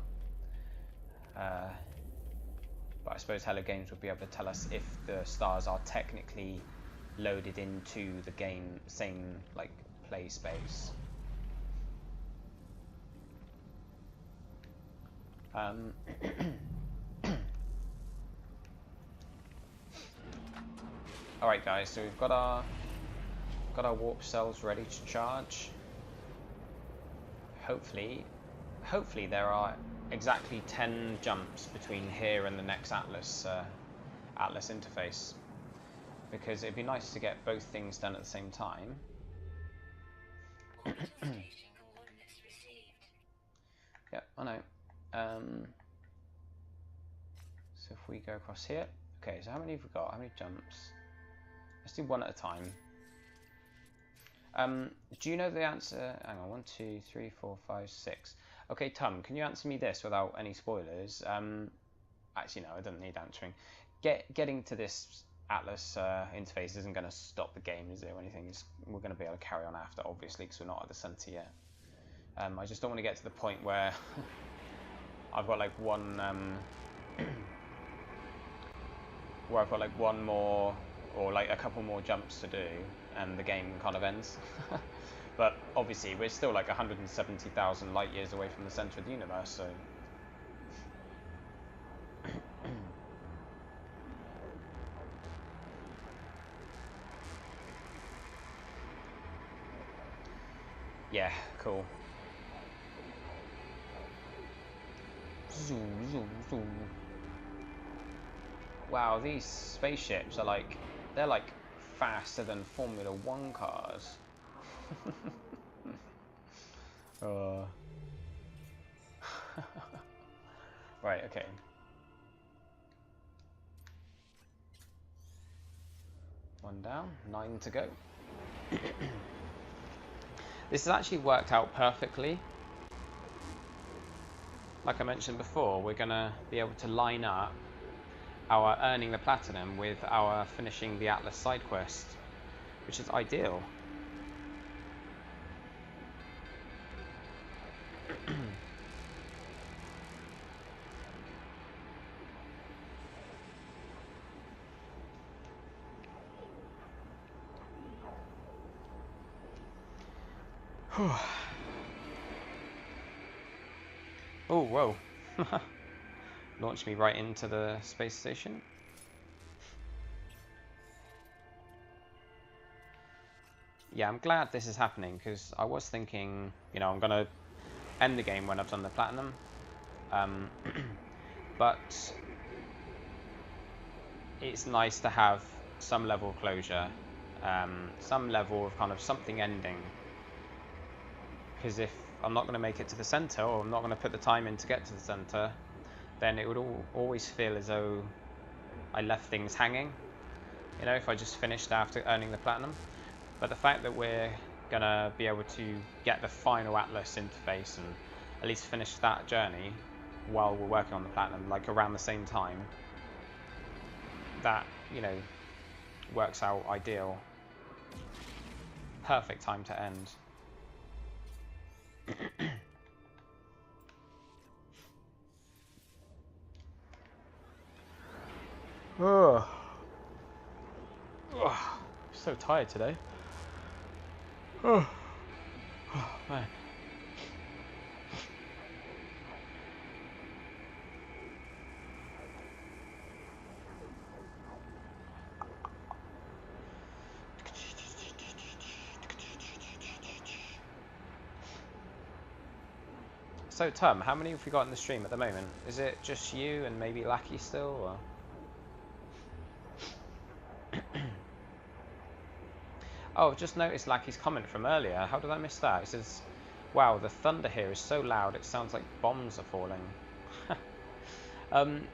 But I suppose Hello Games would be able to tell us if the stars are technically loaded into the game, same like play space. Alright guys, so we've got our warp cells ready to charge. Hopefully there are exactly 10 jumps between here and the next Atlas interface, because it'd be nice to get both things done at the same time. Yep, I know. So if we go across here, okay, so how many have we got? How many jumps? Let's do one at a time. Do you know the answer? Hang on, 1, 2, 3, 4, 5, 6. Okay, Tum, can you answer me this without any spoilers? Actually, no, I don't need answering. Getting to this Atlas interface isn't going to stop the game, is it, or anything? We're going to be able to carry on after, obviously, because we're not at the center yet. I just don't want to get to the point where I've got like one more, or like a couple more jumps to do, and the game kind of ends. But obviously we're still like 170,000 light years away from the center of the universe, so yeah, cool. Zoom, zoom, zoom. Wow, these spaceships are like, they're like faster than Formula 1 cars. Right, okay. One down, 9 to go. This has actually worked out perfectly. Like I mentioned before, we're going to be able to line up our earning the platinum with our finishing the Atlas side quest, which is ideal. Oh, whoa. Launched me right into the space station. Yeah, I'm glad this is happening, because I was thinking, you know, I'm going to end the game when I've done the platinum. But it's nice to have some level of closure, some level of kind of something ending. Because if I'm not going to make it to the centre, or I'm not going to put the time in to get to the centre, then it would always feel as though I left things hanging, you know, if I just finished after earning the platinum. But the fact that we're going to be able to get the final Atlas interface and at least finish that journey while we're working on the platinum, like around the same time, that, you know, works out ideal. Perfect time to end. Oh. Oh, I'm so tired today. Oh, oh man. So Tom, how many have we got in the stream at the moment? Is it just you and maybe Lackey still, or? Oh, I've just noticed Lackey's comment from earlier. How did I miss that? It says, wow, the thunder here is so loud it sounds like bombs are falling.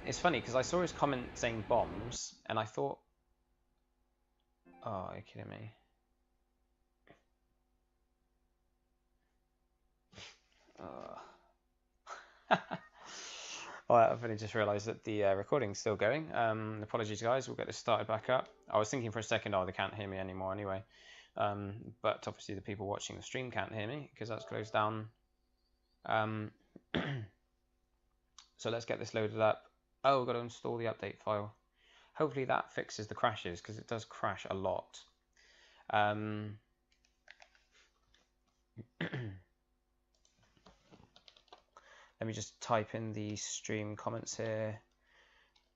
It's funny because I saw his comment saying bombs and I thought, oh, are you kidding me? Alright, I've only just realised that the recording's still going. Apologies guys, we'll get this started back up. I was thinking for a second, oh, they can't hear me anymore anyway. But obviously the people watching the stream can't hear me because that's closed down. So let's get this loaded up. Oh, we've got to install the update file. Hopefully that fixes the crashes because it does crash a lot. Let me just type in the stream comments here.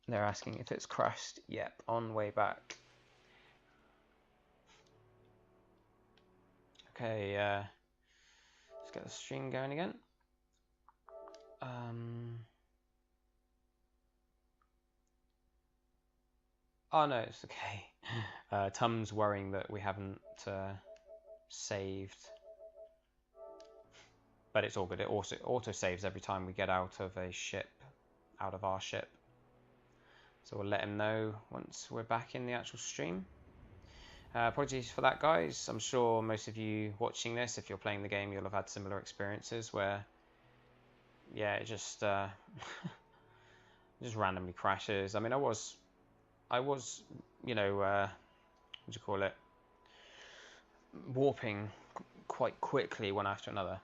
They're asking if it's crashed. Yep, on way back. Okay, let's get the stream going again. Oh no, it's okay. Tum's worrying that we haven't saved. But it's all good. It also auto saves every time we get out of a ship, out of our ship. So we'll let him know once we're back in the actual stream. Apologies for that, guys. I'm sure most of you watching this, if you're playing the game, you'll have had similar experiences where, yeah, it just just randomly crashes. I mean, I was, you know, what do you call it? Warping quite quickly one after another.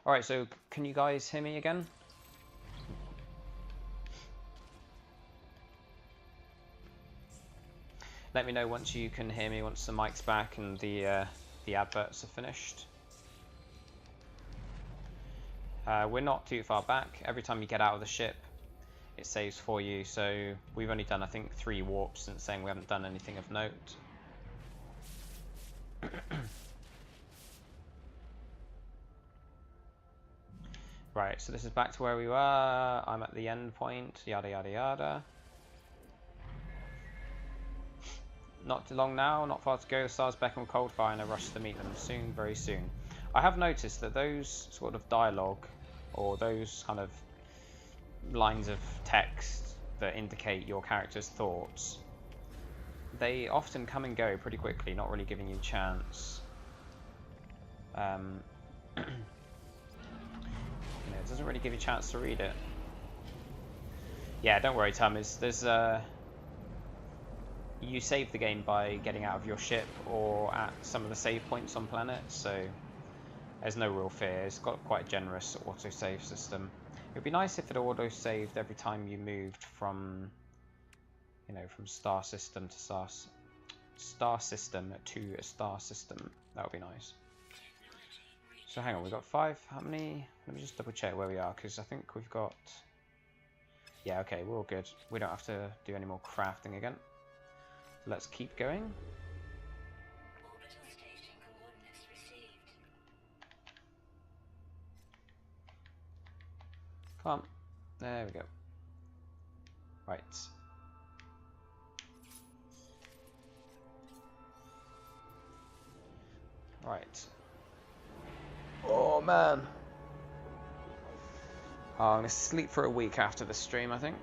Alright, so can you guys hear me again? Let me know once you can hear me, once the mic's back and the adverts are finished. We're not too far back. Every time you get out of the ship, it saves for you. So we've only done, I think, 3 warps since saying we haven't done anything of note. Right, so this is back to where we were. I'm at the end point, yada yada yada. Not too long now, not far to go. The stars beckon Coldfire and I rush to meet them soon, very soon. I have noticed that those sort of dialogue, or those kind of lines of text that indicate your character's thoughts, they often come and go pretty quickly, not really giving you a chance. It doesn't really give you a chance to read it. Yeah, don't worry, Tom. There's you save the game by getting out of your ship or at some of the save points on planets, so there's no real fear. It's got quite a generous autosave system. It would be nice if it auto-saved every time you moved from, you know, from star system to star system to a star system. That would be nice. So hang on, we've got 5. How many? Let me just double check where we are, because I think we've got... Yeah, okay, we're all good. We don't have to do any more crafting again. Let's keep going. Orbital station coordinates received. Come on. There we go. Right. Right. man. Oh, I'm going to sleep for a week after the stream, I think.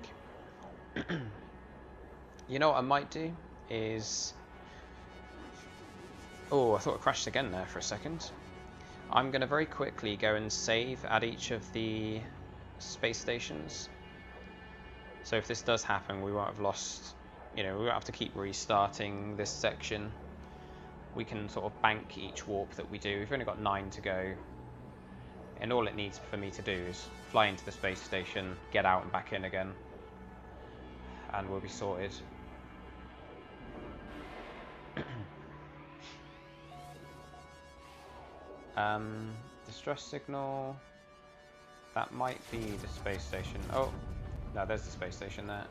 You know what I might do is... Oh, I thought it crashed again there for a second. I'm going to very quickly go and save at each of the space stations. So if this does happen, we won't have lost... You know, we won't have to keep restarting this section. We can sort of bank each warp that we do. We've only got 9 to go. And all it needs for me to do is fly into the space station, get out and back in again. And we'll be sorted. Distress signal. That might be the space station. Oh, no, there's the space station there.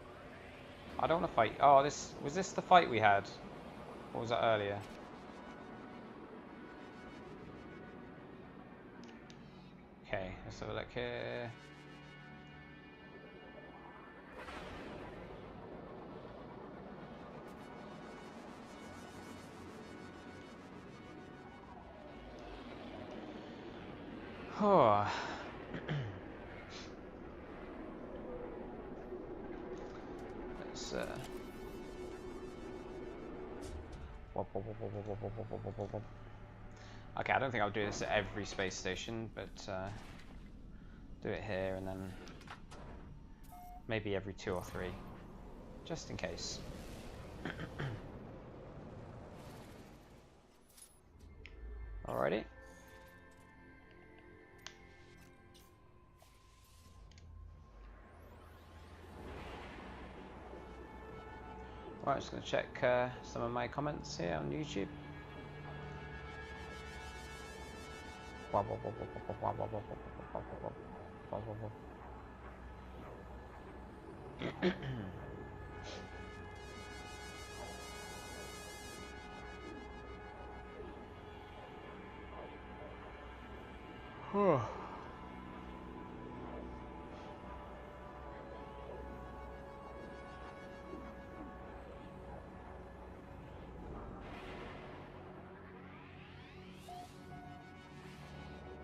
I don't want to fight. Oh, was this the fight we had? Or was that earlier? Okay, let's have a look here. Oh. Let's okay, I don't think I'll do this at every space station, but do it here and then maybe every 2 or 3, just in case. Alrighty. Right, I'm just going to check some of my comments here on YouTube.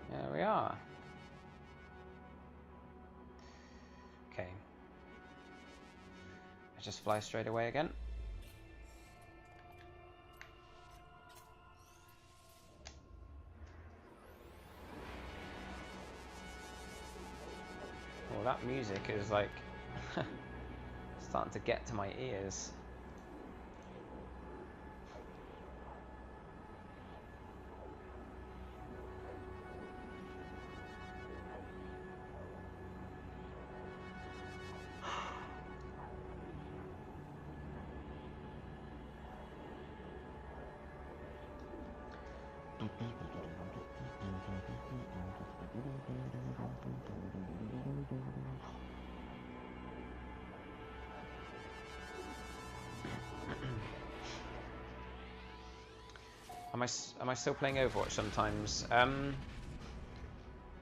There we are. Okay. Let's just fly straight away again. Well, that music is like starting to get to my ears. Am I still playing Overwatch sometimes?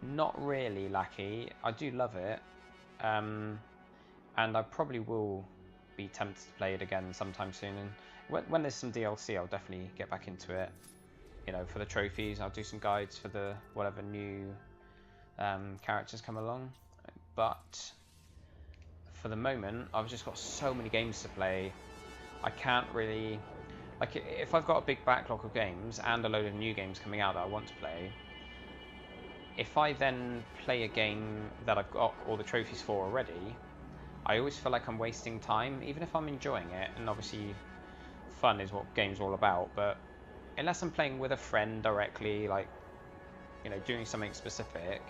Not really, Lackey. I do love it, and I probably will be tempted to play it again sometime soon. And when there's some DLC, I'll definitely get back into it. You know, for the trophies, I'll do some guides for the whatever new characters come along. But for the moment, I've just got so many games to play. I can't really... Like, if I've got a big backlog of games and a load of new games coming out that I want to play, if I then play a game that I've got all the trophies for already, I always feel like I'm wasting time, even if I'm enjoying it. And obviously, fun is what games are all about. But unless I'm playing with a friend directly, like, you know, doing something specific,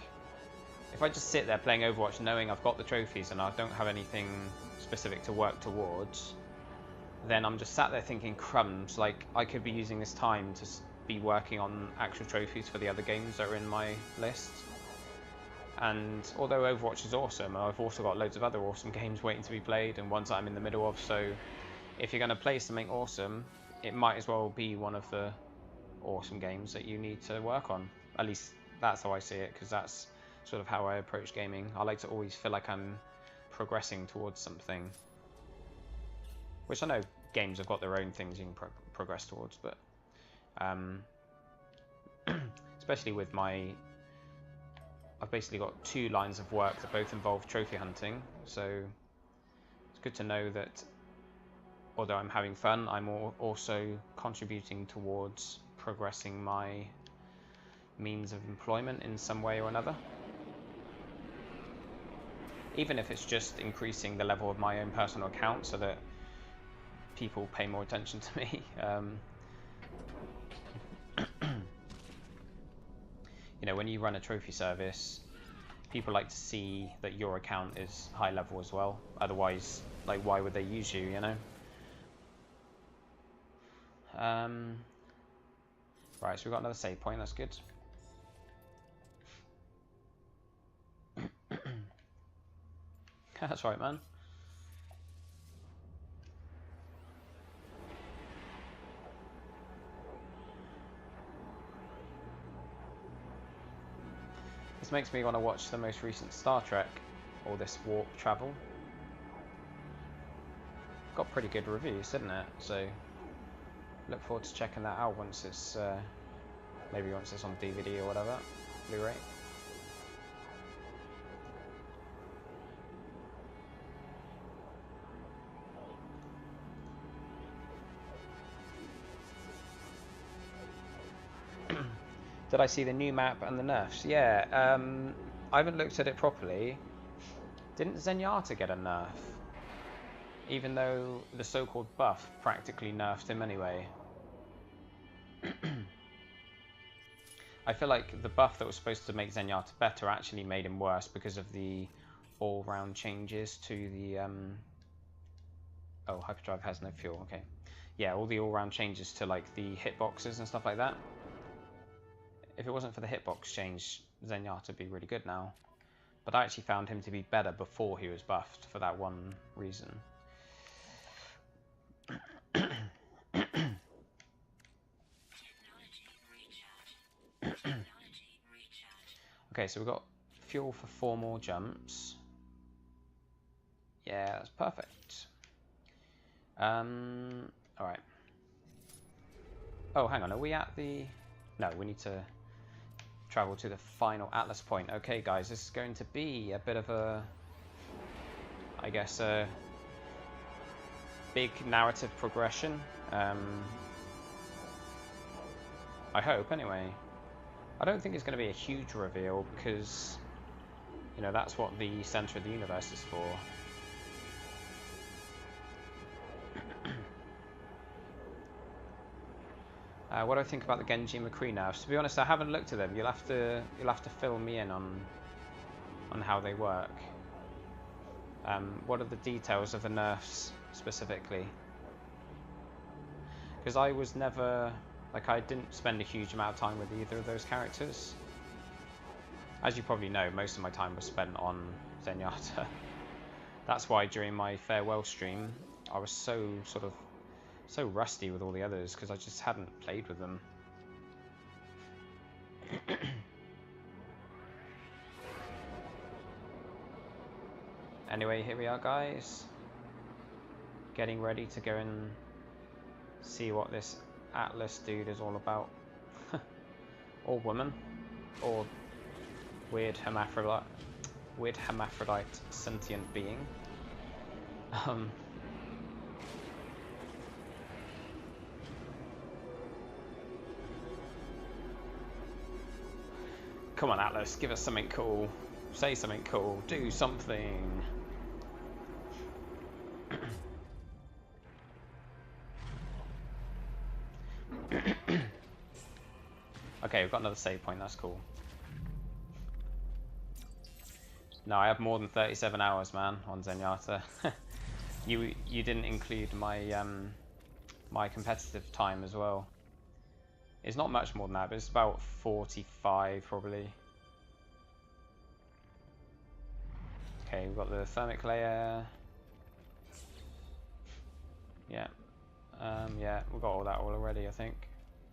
if I just sit there playing Overwatch knowing I've got the trophies and I don't have anything specific to work towards, then I'm just sat there thinking, crumbs, like I could be using this time to be working on actual trophies for the other games that are in my list. And although Overwatch is awesome, I've also got loads of other awesome games waiting to be played and ones that I'm in the middle of, so if you're going to play something awesome, it might as well be one of the awesome games that you need to work on. At least that's how I see it, because that's sort of how I approach gaming. I like to always feel like I'm progressing towards something. Which I know games have got their own things you can progress towards, but especially with my I've basically got 2 lines of work that both involve trophy hunting, so it's good to know that although I'm having fun, I'm also contributing towards progressing my means of employment in some way or another. Even if it's just increasing the level of my own personal account so that people pay more attention to me. You know, when you run a trophy service, people like to see that your account is high level as well. Otherwise, like, why would they use you, you know? Right, so we've got another save point, that's good. That's right, man. This makes me want to watch the most recent Star Trek, all this warp travel. Got pretty good reviews, didn't it? So look forward to checking that out once it's maybe once it's on DVD or whatever, Blu-ray. Did I see the new map and the nerfs? Yeah, I haven't looked at it properly. Didn't Zenyatta get a nerf? Even though the so-called buff practically nerfed him anyway. I feel like the buff that was supposed to make Zenyatta better actually made him worse because of the all-round changes to the... Oh, hyperdrive has no fuel, okay. Yeah, all the all-round changes to like the hitboxes and stuff like that. If it wasn't for the hitbox change, Zenyatta would be really good now. But I actually found him to be better before he was buffed for that one reason. Okay, so we've got fuel for 4 more jumps. Yeah, that's perfect. Alright. Oh, hang on, are we at the... No, we need to travel to the final Atlas point. Okay, guys, this is going to be a bit of a... I guess a big narrative progression. I hope, anyway. I don't think it's going to be a huge reveal because, you know, that's what the center of the universe is for. What do I think about the Genji McCree nerfs? To be honest, I haven't looked at them. You'll have to fill me in on how they work. What are the details of the nerfs specifically? Because I was never... Like, I didn't spend a huge amount of time with either of those characters. As you probably know, most of my time was spent on Zenyatta. That's why during my farewell stream, I was so rusty with all the others, because I just hadn't played with them. Anyway, here we are, guys. Getting ready to go and see what this Atlas dude is all about. Or woman. Or weird hermaphrodite sentient being. Come on, Atlas, give us something cool. Say something cool. Do something. Okay, we've got another save point, that's cool. No, I have more than 37 hours, man, on Zenyatta. You didn't include my my competitive time as well. It's not much more than that, but it's about 45 probably. Okay, we've got the thermic layer. Yeah. Yeah, we've got all that already, I think.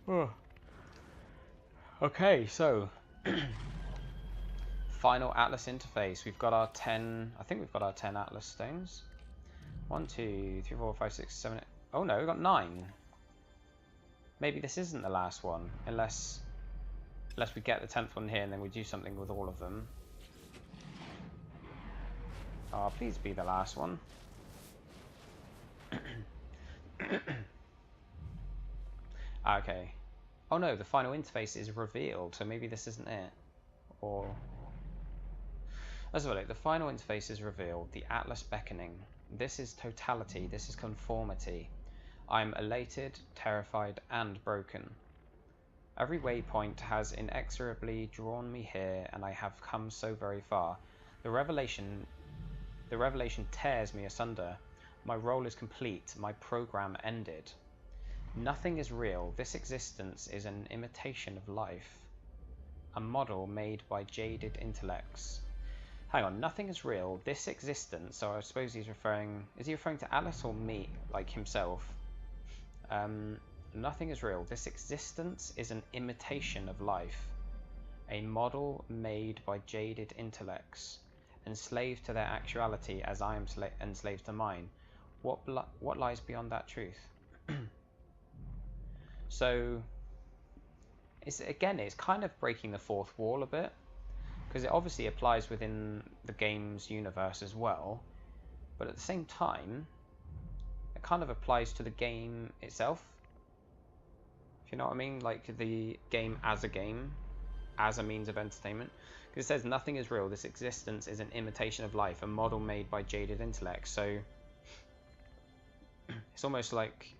Oh. Okay, so final Atlas interface. We've got our 10. I think we've got our 10 Atlas stones. 1, 2, 3, 4, 5, 6, 7. 8. Oh no, we've got 9. Maybe this isn't the last one, unless we get the 10th one here and then we do something with all of them. Oh, please be the last one. Okay. Oh no, the final interface is revealed, so maybe this isn't it. Or... Let's have a look. The final interface is revealed. The Atlas beckoning. This is totality. This is conformity. I'm elated, terrified, and broken. Every waypoint has inexorably drawn me here, and I have come so very far. The revelation tears me asunder. My role is complete. My program ended. Nothing is real. This existence is an imitation of life. A model made by jaded intellects. Hang on, nothing is real. This existence, so I suppose he's referring... Is he referring to Alice or me? Like himself? Nothing is real. This existence is an imitation of life. A model made by jaded intellects. Enslaved to their actuality as I am enslaved to mine. What lies beyond that truth? So... It's kind of breaking the fourth wall a bit. Because it obviously applies within the game's universe as well, but at the same time, it kind of applies to the game itself. If you know what I mean, like the game, as a means of entertainment. Because it says nothing is real. This existence is an imitation of life, a model made by jaded intellect. So it's almost like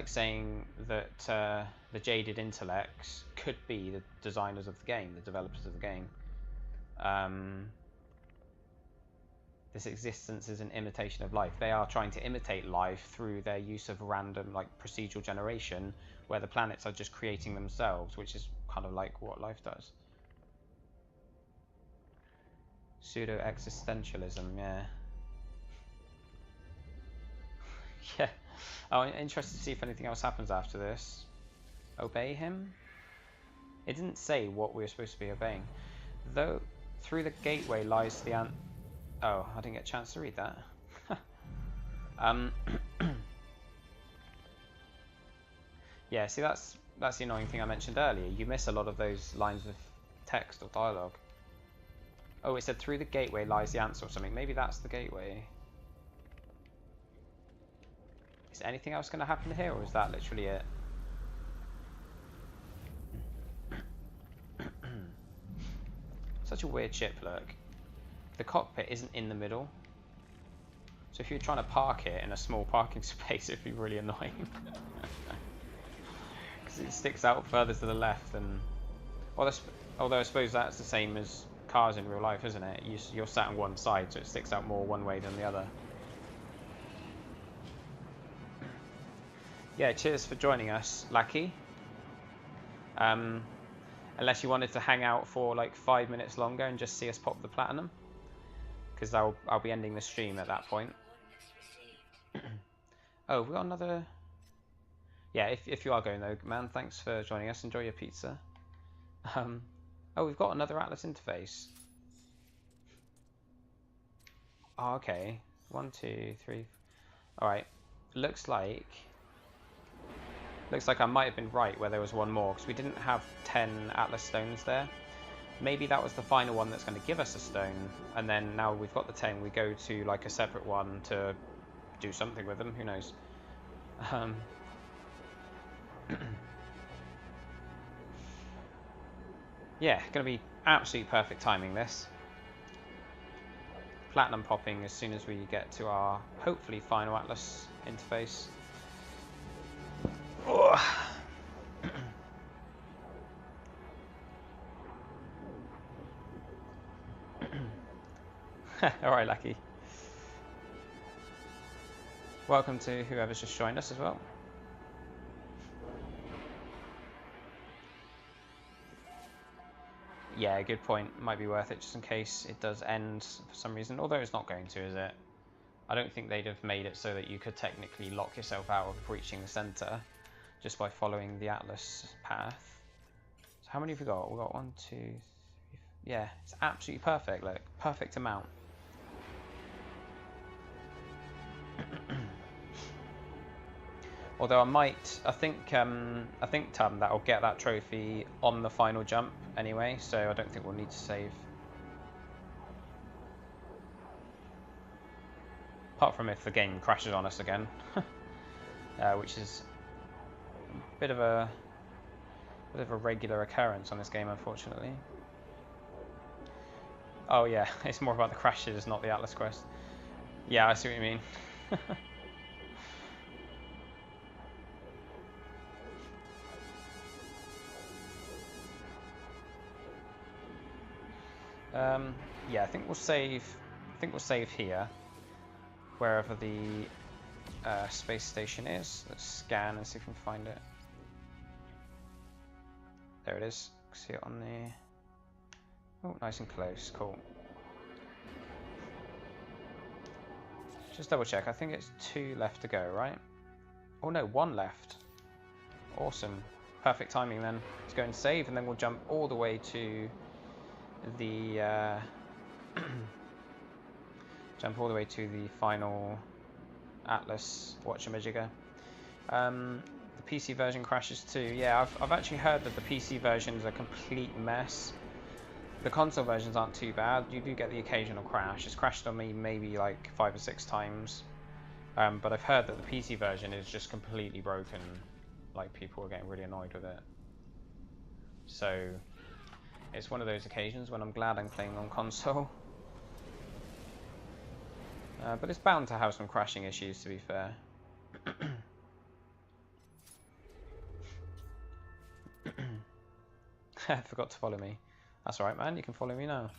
saying that the jaded intellects could be the designers of the game, the developers of the game. This existence is an imitation of life. They are trying to imitate life through their use of random, like, procedural generation, where the planets are just creating themselves, which is kind of like what life does. Pseudo-existentialism, yeah. Yeah. Oh, I'm interested to see if anything else happens after this. Obey him? It didn't say what we were supposed to be obeying. Though, through the gateway lies the Oh, I didn't get a chance to read that. Yeah, see, that's the annoying thing I mentioned earlier. You miss a lot of those lines of text or dialogue. Oh, it said through the gateway lies the answer or something. Maybe that's the gateway. Is anything else going to happen here, or is that literally it? Such a weird ship, look. The cockpit isn't in the middle. So if you're trying to park it in a small parking space, it'd be really annoying. Because it sticks out further to the left than... Although I suppose that's the same as cars in real life, isn't it? You're sat on one side, so it sticks out more one way than the other. Yeah, cheers for joining us, Lackey. Unless you wanted to hang out for like 5 minutes longer and just see us pop the platinum, because I'll be ending the stream at that point. Oh, we got another. Yeah, if you are going though, man, thanks for joining us. Enjoy your pizza. Oh, we've got another Atlas interface. Oh, okay. 1, 2, 3. All right. Looks like I might have been right where there was one more, because we didn't have 10 Atlas stones there. Maybe that was the final one that's going to give us a stone, and then now we've got the 10, we go to like a separate one to do something with them, who knows. Yeah, going to be absolute perfect timing this. Platinum popping as soon as we get to our, hopefully, final Atlas interface. Alright, Lucky. Welcome to whoever's just joined us as well. Yeah, good point. Might be worth it just in case it does end for some reason. Although it's not going to, is it? I don't think they'd have made it so that you could technically lock yourself out of breaching the center just by following the Atlas path. So how many have we got? We've got 1, 2, 3. Yeah, it's absolutely perfect. Look, perfect amount. Although I think Tom, that'll get that trophy on the final jump anyway, so I don't think we'll need to save. Apart from if the game crashes on us again, which is a bit of a regular occurrence on this game, unfortunately. Oh yeah, it's more about the crashes, not the Atlas quest. Yeah, I see what you mean. Yeah, I think we'll save. I think we'll save here, wherever the space station is. Let's scan and see if we can find it. There it is. See it on the. Oh, nice and close. Cool. Just double check. I think it's 2 left to go, right? Oh no, 1 left. Awesome. Perfect timing then. Let's go and save, and then we'll jump all the way to the jump all the way to the final Atlas whatchamajigger. The PC version crashes too. Yeah, I've actually heard that the PC version is a complete mess. The console versions aren't too bad. You do get the occasional crash. It's crashed on me maybe like 5 or 6 times. But I've heard that the PC version is just completely broken. Like, people are getting really annoyed with it. So it's one of those occasions when I'm glad I'm playing on console. But it's bound to have some crashing issues, to be fair. Forgot to follow me. That's alright, man. You can follow me now.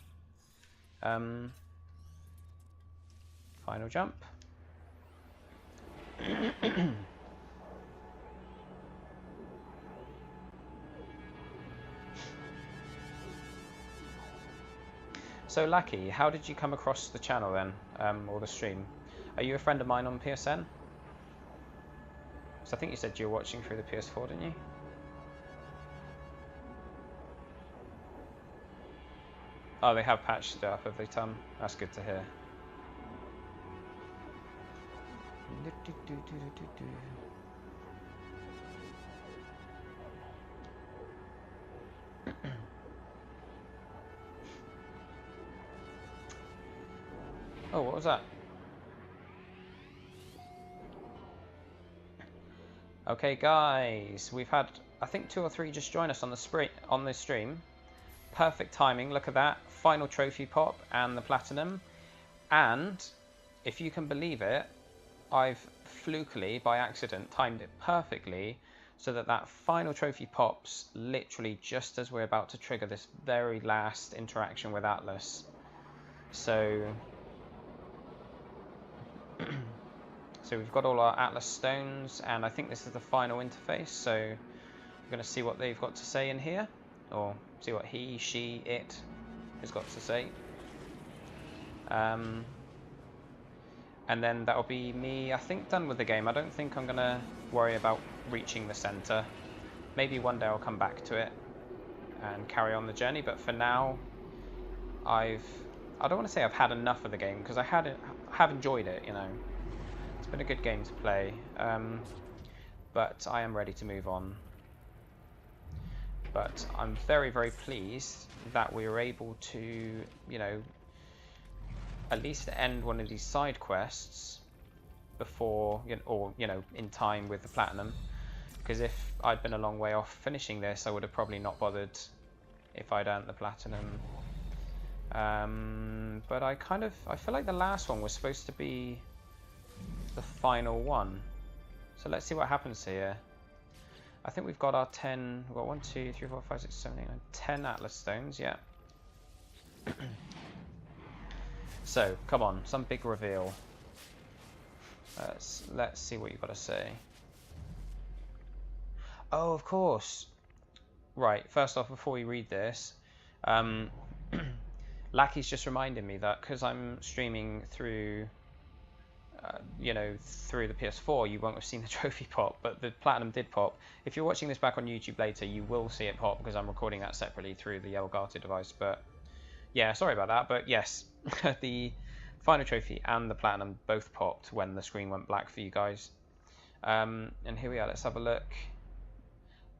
Final jump. So, Lackey, how did you come across the channel then, or the stream? Are you a friend of mine on PSN? So I think you said you were watching through the PS4, didn't you? Oh, they have patched it up, have they, Tom? That's good to hear. Oh, what was that? Okay, guys, we've had, I think, 2 or 3 just join us on this stream. Perfect timing, look at that. Final trophy pop and the platinum. And, if you can believe it, I've flukily, by accident, timed it perfectly so that that final trophy pops literally just as we're about to trigger this very last interaction with Atlas. So we've got all our Atlas stones, and I think this is the final interface, so we're going to see what they've got to say in here, or see what he, she, it has got to say. And then that'll be me, I think, done with the game. I don't think I'm going to worry about reaching the center. Maybe one day I'll come back to it and carry on the journey, but for now, I don't want to say I've had enough of the game, because I have enjoyed it, you know. It's been a good game to play, but I am ready to move on. But I'm very, very pleased that we were able to, you know, at least end one of these side quests before, or, you know, in time with the platinum. Because if I'd been a long way off finishing this, I would have probably not bothered if I'd earned the platinum. But I feel like the last one was supposed to be the final one. So let's see what happens here. I think we've got our 10, we've got 1, 2, 3, 4, 5, 6, 7, 8, 9, 10 Atlas stones, yeah. So, come on, some big reveal. Let's see what you've got to say. Oh, of course. Right, first off, before we read this, Lackey's just reminded me that because I'm streaming through, you know, through the PS4, you won't have seen the trophy pop, but the platinum did pop. If you're watching this back on YouTube later, you will see it pop because I'm recording that separately through the Elgato device. But yeah, sorry about that. But yes, the final trophy and the platinum both popped when the screen went black for you guys. And here we are. Let's have a look.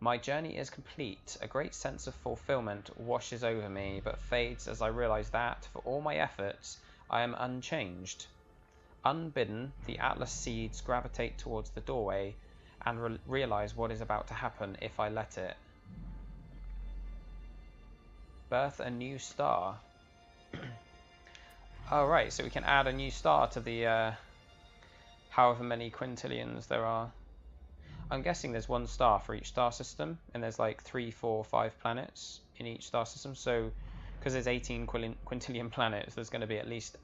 My journey is complete. A great sense of fulfillment washes over me, but fades as I realize that, for all my efforts, I am unchanged. Unbidden, the Atlas seeds gravitate towards the doorway and realize what is about to happen if I let it. Birth a new star. Alright, so we can add a new star to the however many quintillions there are. I'm guessing there's one star for each star system, and there's like 3, 4, 5 planets in each star system, so because there's 18 quintillion planets, there's going to be at least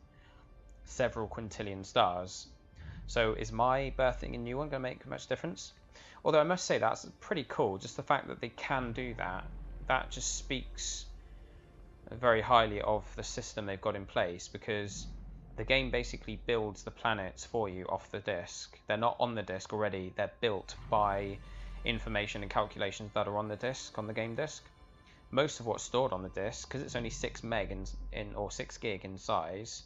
several quintillion stars. So is my birthing a new one going to make much difference? Although I must say that's pretty cool, just the fact that they can do that, that just speaks very highly of the system they've got in place, because the game basically builds the planets for you off the disk. They're not on the disk already, they're built by information and calculations that are on the disk, on the game disk. Most of what's stored on the disk, because it's only 6 meg or 6 gig in size,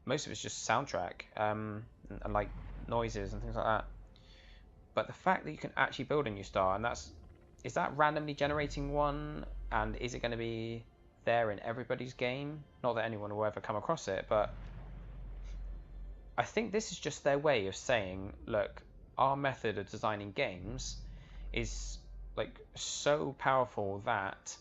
most of it's just soundtrack and like noises and things like that. But the fact that you can actually build a new star, and is that randomly generating one, and is it going to be there in everybody's game? Not that anyone will ever come across it, but I think this is just their way of saying, look, our method of designing games is like so powerful that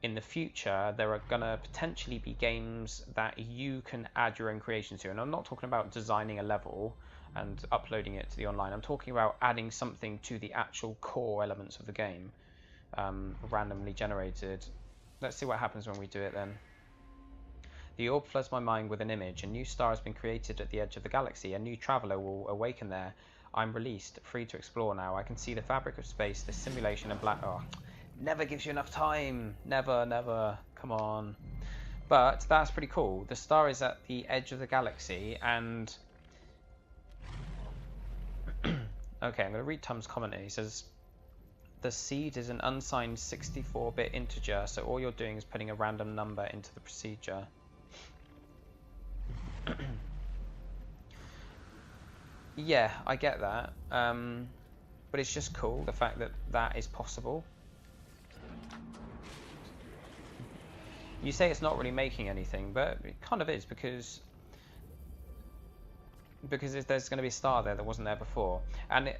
in the future there are gonna potentially be games that you can add your own creation to. And I'm not talking about designing a level and uploading it to the online. I'm talking about adding something to the actual core elements of the game, randomly generated. Let's see what happens when we do it then. The orb floods my mind with an image. A new star has been created at the edge of the galaxy. A new traveler will awaken there. I'm released, free to explore now. I can see the fabric of space, the simulation and black... Oh, never gives you enough time. Never, never. Come on. But that's pretty cool. The star is at the edge of the galaxy, and... Okay, I'm going to read Tom's comment here. He says, the seed is an unsigned 64-bit integer, so all you're doing is putting a random number into the procedure. Yeah, I get that. But it's just cool, the fact that that is possible. You say it's not really making anything, but it kind of is, because there's going to be a star there that wasn't there before. And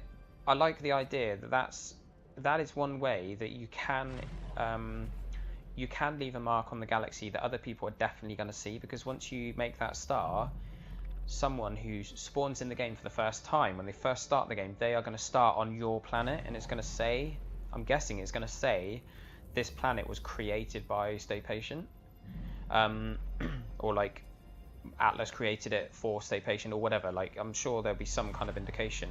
I like the idea that that is one way that you can leave a mark on the galaxy that other people are definitely going to see, because once you make that star, someone who spawns in the game for the first time, when they first start the game, they are going to start on your planet, and it's going to say, I'm guessing it's going to say, this planet was created by Stay Patient, or like Atlas created it for Stay Patient or whatever. Like, I'm sure there'll be some kind of indication,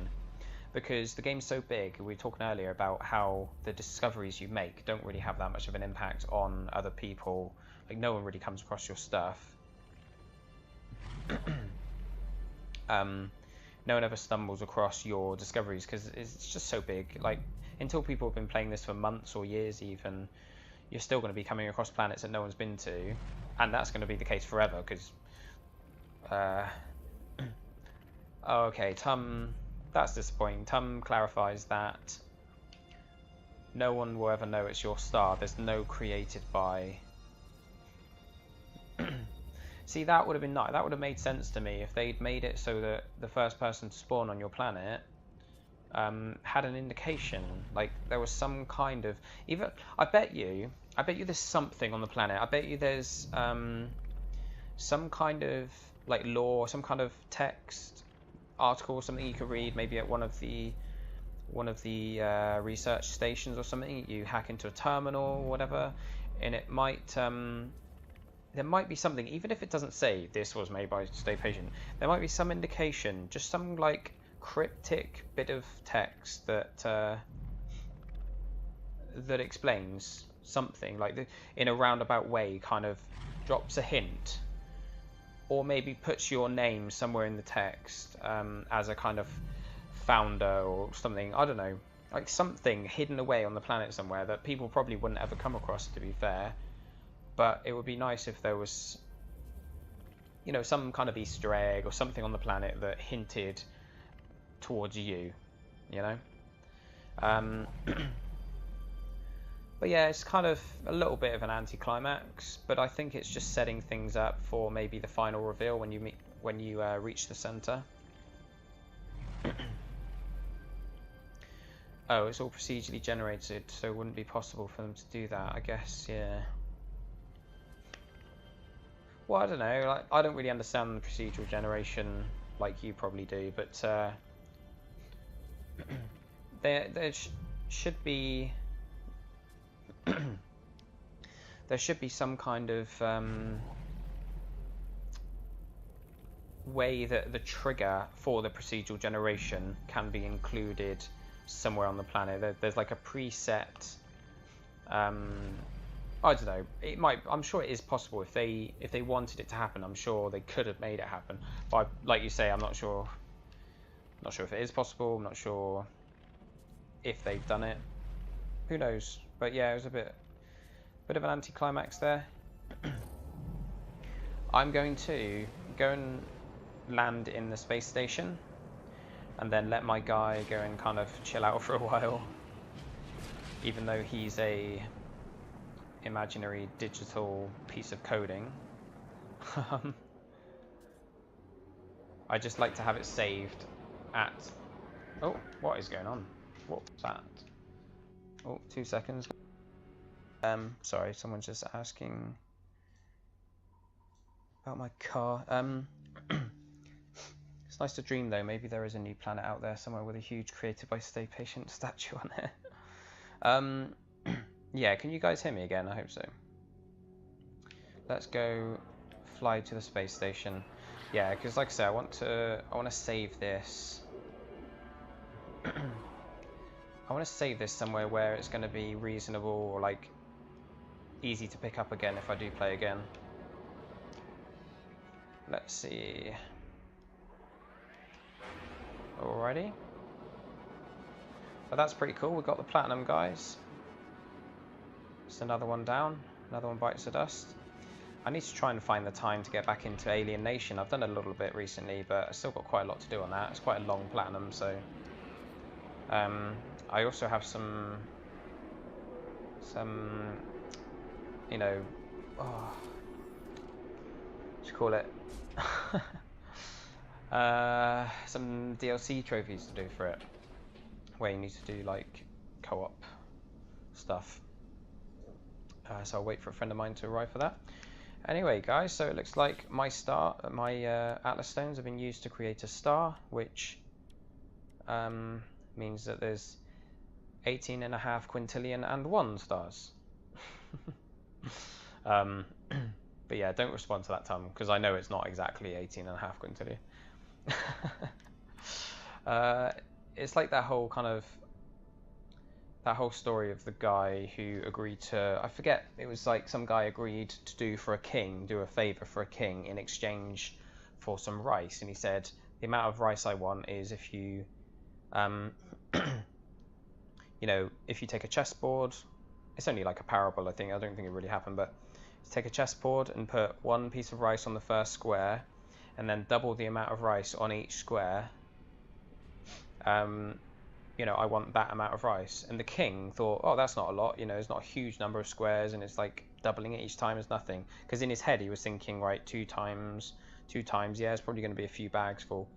because the game's so big. We were talking earlier about how the discoveries you make don't really have that much of an impact on other people. Like, no one really comes across your stuff. No one ever stumbles across your discoveries, because it's just so big. Like, until people have been playing this for months or years even, you're still going to be coming across planets that no one's been to, and that's going to be the case forever, because oh, okay, that's disappointing. Tum clarifies that no one will ever know it's your star. There's no created by. See, that would have been nice. That would have made sense to me if they'd made it so that the first person to spawn on your planet had an indication. Like, there was some kind of... Even, I bet you there's something on the planet. I bet you there's some kind of like lore, some kind of text article or something you could read, maybe at one of the research stations or something. You hack into a terminal or whatever, and it might there might be something, even if it doesn't say this was made by Stay Patient, there might be some indication, just some like cryptic bit of text that that explains something, like in a roundabout way, kind of drops a hint, or maybe puts your name somewhere in the text as a kind of founder or something. I don't know, like something hidden away on the planet somewhere that people probably wouldn't ever come across, to be fair. But it would be nice if there was, you know, some kind of Easter egg or something on the planet that hinted towards you, you know. But yeah, it's kind of a little bit of an anticlimax, but I think it's just setting things up for maybe the final reveal when you reach the center. Oh, it's all procedurally generated, so it wouldn't be possible for them to do that, I guess, yeah. Well, I don't know, like, I don't really understand the procedural generation like you probably do, but there should be there should be some kind of way that the trigger for the procedural generation can be included somewhere on the planet. There's like a preset. I don't know. It might. I'm sure it is possible if they wanted it to happen. I'm sure they could have made it happen. But like you say, I'm not sure. Not sure if it is possible. I'm not sure if they've done it. Who knows? But yeah, it was a bit of an anticlimax there. I'm going to go and land in the space station, and then let my guy go and kind of chill out for a while, even though he's a imaginary digital piece of coding. I just like to have it saved at... Oh, what is going on? What's that? Oh, 2 seconds. Sorry, someone's just asking about my car. It's nice to dream though. Maybe there is a new planet out there somewhere with a huge created by Stay Patient statue on it. Yeah, can you guys hear me again? I hope so. Let's go fly to the space station. Yeah, because like I said, I want to save this. I want to save this somewhere where it's going to be reasonable or like easy to pick up again if I do play again. Let's see. Alrighty. But that's pretty cool. We got the platinum, guys. Just another one down. Another one bites the dust. I need to try and find the time to get back into Alien Nation. I've done a little bit recently, but I've still got quite a lot to do on that. It's quite a long platinum, so... I also have some, you know, what do you call it? Some DLC trophies to do for it, where you need to do like co-op stuff. So I'll wait for a friend of mine to arrive for that. Anyway, guys, so it looks like my Atlas stones have been used to create a star, which means that there's 18.5 quintillion and 1 stars. But yeah, don't respond to that, Tom, because I know it's not exactly 18.5 quintillion. It's like that whole story of the guy who agreed to, I forget, it was like some guy agreed to do a favor for a king in exchange for some rice, and he said, the amount of rice I want is if you you know, if you take a chessboard, it's only like a parable, I think, I don't think it really happened, but you take a chessboard and put 1 piece of rice on the first square, and then double the amount of rice on each square, you know, I want that amount of rice. And the king thought, oh, that's not a lot, you know, it's not a huge number of squares, and it's like doubling it each time is nothing. Because in his head he was thinking, right, 2 times, yeah, it's probably going to be a few bags full.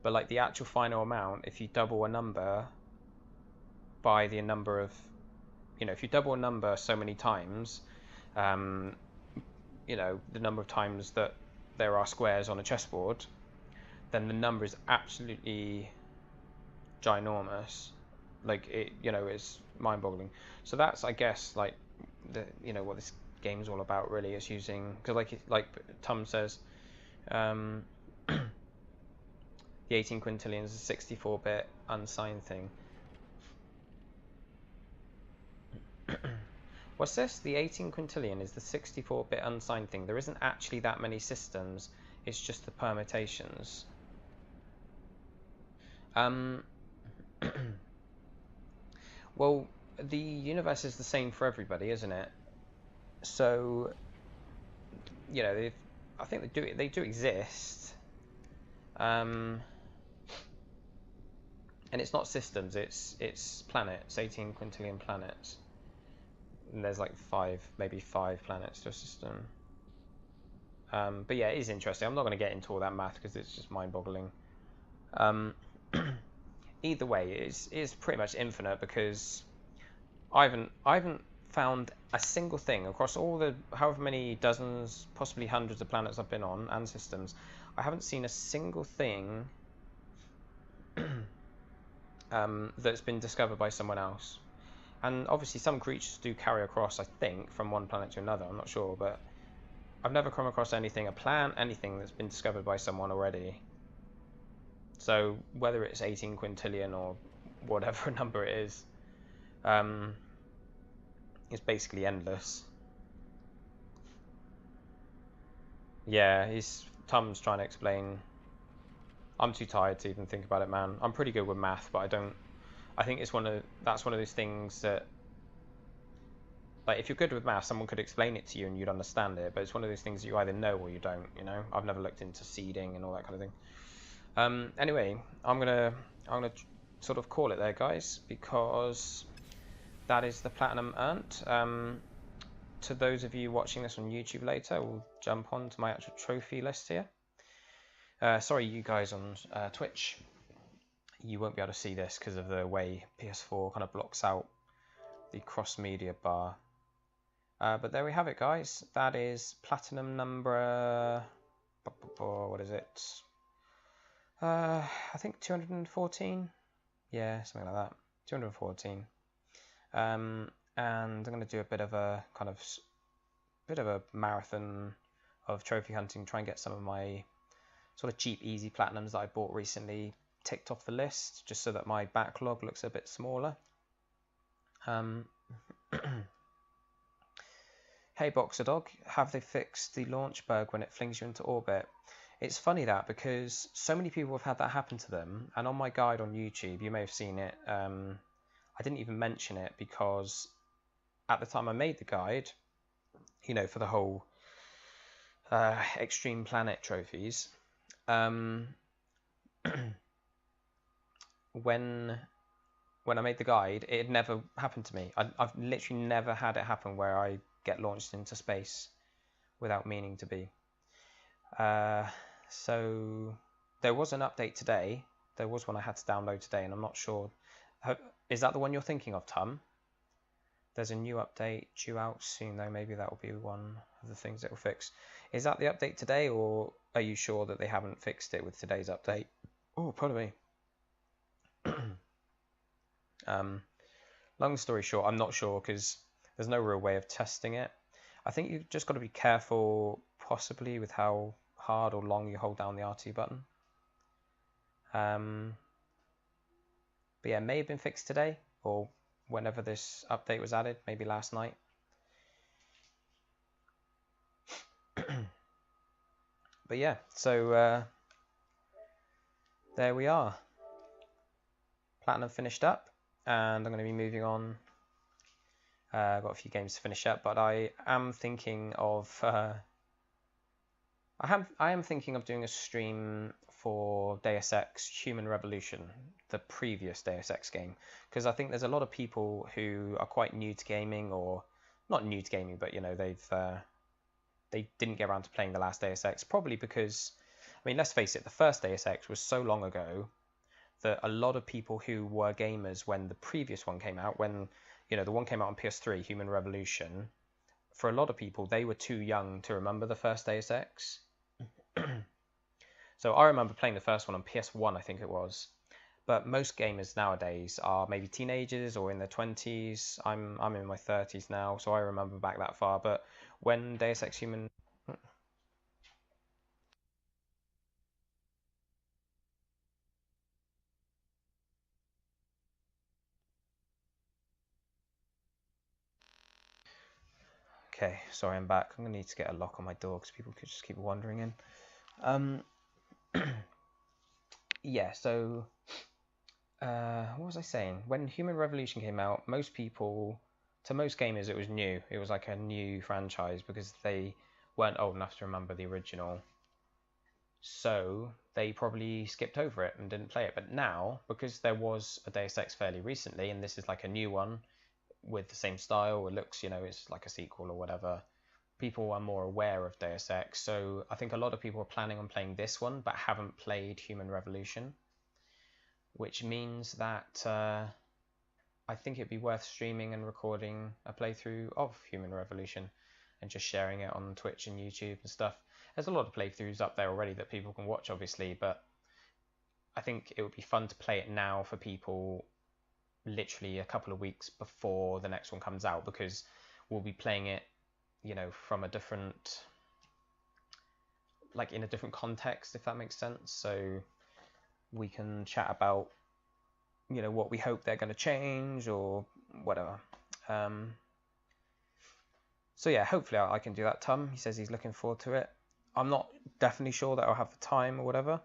But like the actual final amount, if you double a number by the number of, you know, if you double a number so many times, you know, the number of times that there are squares on a chessboard, then the number is absolutely ginormous. Like, it, you know, it's mind-boggling. So that's, I guess, like, the, you know, what this game's all about, really, is using, because like Tom says, the 18 quintillion is a 64-bit unsigned thing. What's this? The 18 quintillion is the 64-bit unsigned thing. There isn't actually that many systems. It's just the permutations. Well, the universe is the same for everybody, isn't it? So, you know, I think they do exist. And it's not systems, it's planets, 18 quintillion planets. And there's like maybe five planets to a system. But yeah, it is interesting. I'm not going to get into all that math because it's just mind-boggling. either way, it's pretty much infinite because I haven't found a single thing across all the however many dozens, possibly hundreds of planets I've been on and systems. I haven't seen a single thing that's been discovered by someone else. And obviously, some creatures do carry across, I think, from one planet to another. I'm not sure, but I've never come across anything, a plant, anything that's been discovered by someone already. So whether it's 18 quintillion or whatever number it is, it's basically endless. Yeah, Tom's trying to explain. I'm too tired to even think about it, man. I'm pretty good with math, but I don't. I think that's one of those things that, like, if you're good with math, someone could explain it to you and you'd understand it. But it's one of those things you either know or you don't. You know, I've never looked into seeding and all that kind of thing. Anyway, I'm gonna sort of call it there, guys, because that is the platinum earned. To those of you watching this on YouTube later, we'll jump on to my actual trophy list here. Sorry, you guys on Twitch, you won't be able to see this because of the way PS4 kind of blocks out the cross-media bar. But there we have it, guys. That is platinum number... what is it? I think 214? Yeah, something like that. 214. And I'm going to do a bit of a marathon of trophy hunting, try and get some of my sort of cheap, easy platinums that I bought recently ticked off the list, just so that my backlog looks a bit smaller. Hey Boxer Dog, have they fixed the launch bug when it flings you into orbit? It's funny that, because so many people have had that happen to them, and on my guide on YouTube, you may have seen it, I didn't even mention it because at the time I made the guide, you know, for the whole Extreme Planet trophies, when I made the guide, it had never happened to me. I've literally never had it happen where I get launched into space without meaning to be. So there was an update today. There was one I had to download today, and I'm not sure. Is that the one you're thinking of, Tom? There's a new update due out soon, though. Maybe that will be one of the things it will fix. Is that the update today, or are you sure that they haven't fixed it with today's update? Oh, pardon me. Long story short, I'm not sure because there's no real way of testing it. I think you've just got to be careful, possibly, with how hard or long you hold down the RT button. But yeah, it may have been fixed today, or whenever this update was added, maybe last night. But yeah, so there we are. Platinum finished up, and I'm going to be moving on. I've got a few games to finish up, but I am thinking of I am thinking of doing a stream for Deus Ex Human Revolution, the previous Deus Ex game, because I think there's a lot of people who are quite new to gaming, or not new to gaming, but you know, they didn't get around to playing the last Deus Ex, probably because, I mean, let's face it, the first Deus Ex was so long ago that a lot of people who were gamers when the previous one came out, when, you know, the one came out on PS3, Human Revolution, for a lot of people, they were too young to remember the first Deus Ex. So I remember playing the first one on PS1, I think it was. But most gamers nowadays are maybe teenagers or in their 20s. I'm in my 30s now, so I remember back that far. But when Deus Ex Human... Okay, sorry, I'm back. I'm going to need to get a lock on my door because people could just keep wandering in. Yeah, so... what was I saying? When Human Revolution came out, most people... To most gamers, it was new. It was like a new franchise because they weren't old enough to remember the original. So they probably skipped over it and didn't play it. But now, because there was a Deus Ex fairly recently, and this is like a new one with the same style, it looks, you know, it's like a sequel or whatever, people are more aware of Deus Ex. So I think a lot of people are planning on playing this one, but haven't played Human Revolution. which means that I think it'd be worth streaming and recording a playthrough of Human Revolution and just sharing it on Twitch and YouTube and stuff. There's a lot of playthroughs up there already that people can watch, obviously, but I think it would be fun to play it now for people literally a couple of weeks before the next one comes out, because we'll be playing it, you know, from a different, like in a different context, if that makes sense. So we can chat about, you know, what we hope they're going to change or whatever. So yeah, hopefully I can do that. Tom, he says he's looking forward to it. I'm not definitely sure that I'll have the time or whatever,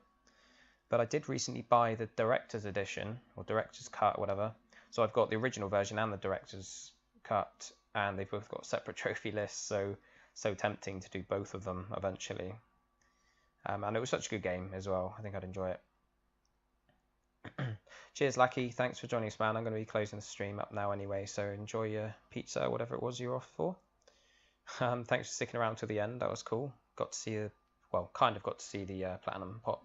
but I did recently buy the director's edition or director's cut, whatever. So I've got the original version and the director's cut, and they've both got separate trophy lists. So tempting to do both of them eventually. And it was such a good game as well. I think I'd enjoy it. Cheers, Lackey. Thanks for joining us, man. I'm going to be closing the stream up now anyway, so enjoy your pizza or whatever it was you were off for. Thanks for sticking around till the end. That was cool. Got to see kind of got to see the platinum pot.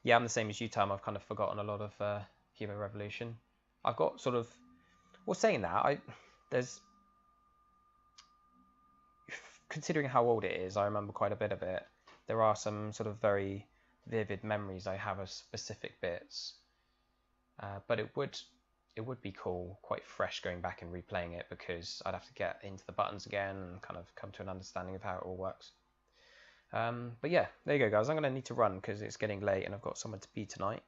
Yeah, I'm the same as you, Tom. I've kind of forgotten a lot of Human Revolution. I've got sort of, well, saying that, there's, considering how old it is, I remember quite a bit of it. There are some sort of very vivid memories I have of specific bits, but it would be cool, quite fresh, going back and replaying it, because I'd have to get into the buttons again and kind of come to an understanding of how it all works. But yeah, there you go, guys. I'm going to need to run because it's getting late and I've got somewhere to be tonight.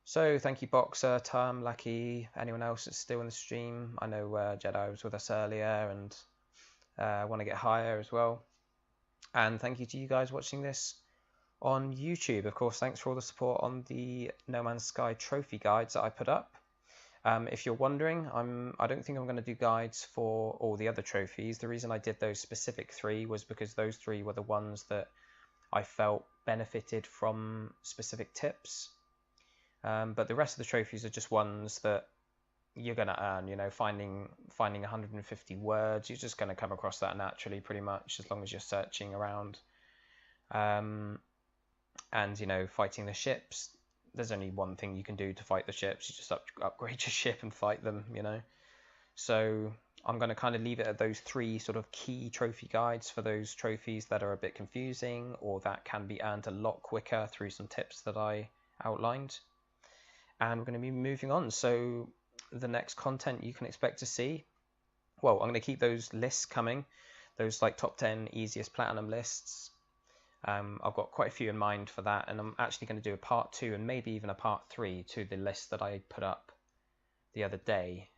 So thank you, Boxer, Tom, Lucky, anyone else that's still in the stream. I know Jedi was with us earlier and want to get higher as well. And thank you to you guys watching this on YouTube. Of course, thanks for all the support on the No Man's Sky trophy guides that I put up. If you're wondering, I don't think I'm going to do guides for all the other trophies. The reason I did those specific 3 was because those 3 were the ones that I felt benefited from specific tips. But the rest of the trophies are just ones that you're going to earn. You know, finding 150 words, you're just going to come across that naturally, pretty much, as long as you're searching around. And, you know, fighting the ships, there's only one thing you can do to fight the ships. You just upgrade your ship and fight them, you know. So I'm going to kind of leave it at those 3 sort of key trophy guides for those trophies that are a bit confusing or that can be earned a lot quicker through some tips that I outlined. And we're going to be moving on. So the next content you can expect to see, well, I'm going to keep those lists coming, those like top 10 easiest platinum lists. I've got quite a few in mind for that, and I'm actually going to do a part 2 and maybe even a part 3 to the list that I put up the other day.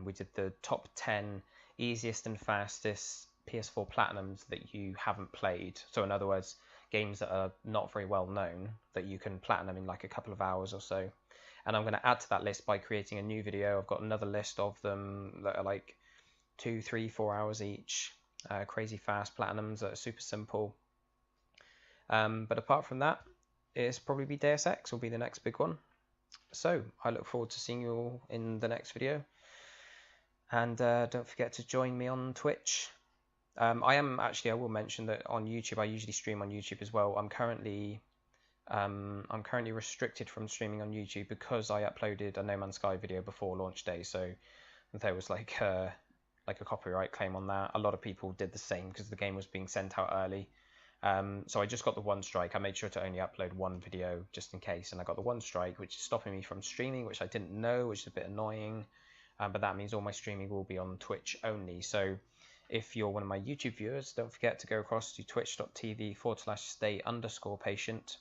We did the top 10 easiest and fastest PS4 platinums that you haven't played. So in other words, games that are not very well known that you can platinum in like a couple of hours or so. And I'm going to add to that list by creating a new video. I've got another list of them that are like 2, 3, 4 hours each. Crazy fast platinums that are super simple. But apart from that, it's probably be Deus Ex will be the next big one. So I look forward to seeing you all in the next video. And don't forget to join me on Twitch. I will mention that on YouTube, I usually stream on YouTube as well. I'm currently restricted from streaming on YouTube because I uploaded a No Man's Sky video before launch day. So there was like a copyright claim on that. A lot of people did the same because the game was being sent out early. So I just got the 1 strike. I made sure to only upload 1 video just in case, and I got the 1 strike, which is stopping me from streaming, which I didn't know, which is a bit annoying. But that means all my streaming will be on Twitch only. So if you're one of my YouTube viewers, don't forget to go across to twitch.tv/stay_patient.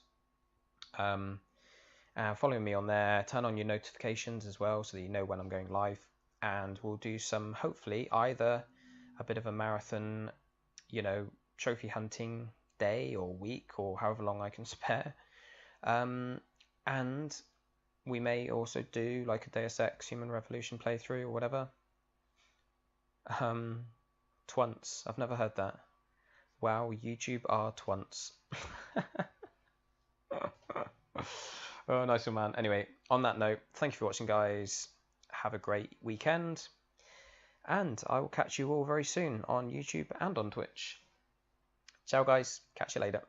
Follow me on there. Turn on your notifications as well so that you know when I'm going live. And we'll do some, hopefully, either a bit of a marathon, you know, trophy hunting day or week or however long I can spare, and we may also do like a Deus Ex Human Revolution playthrough or whatever. Twunts, I've never heard that. Wow, YouTube are twunts. Oh, nice one, man. Anyway, on that note, thank you for watching, guys. Have a great weekend, and I will catch you all very soon on YouTube and on Twitch. Ciao, guys. Catch you later.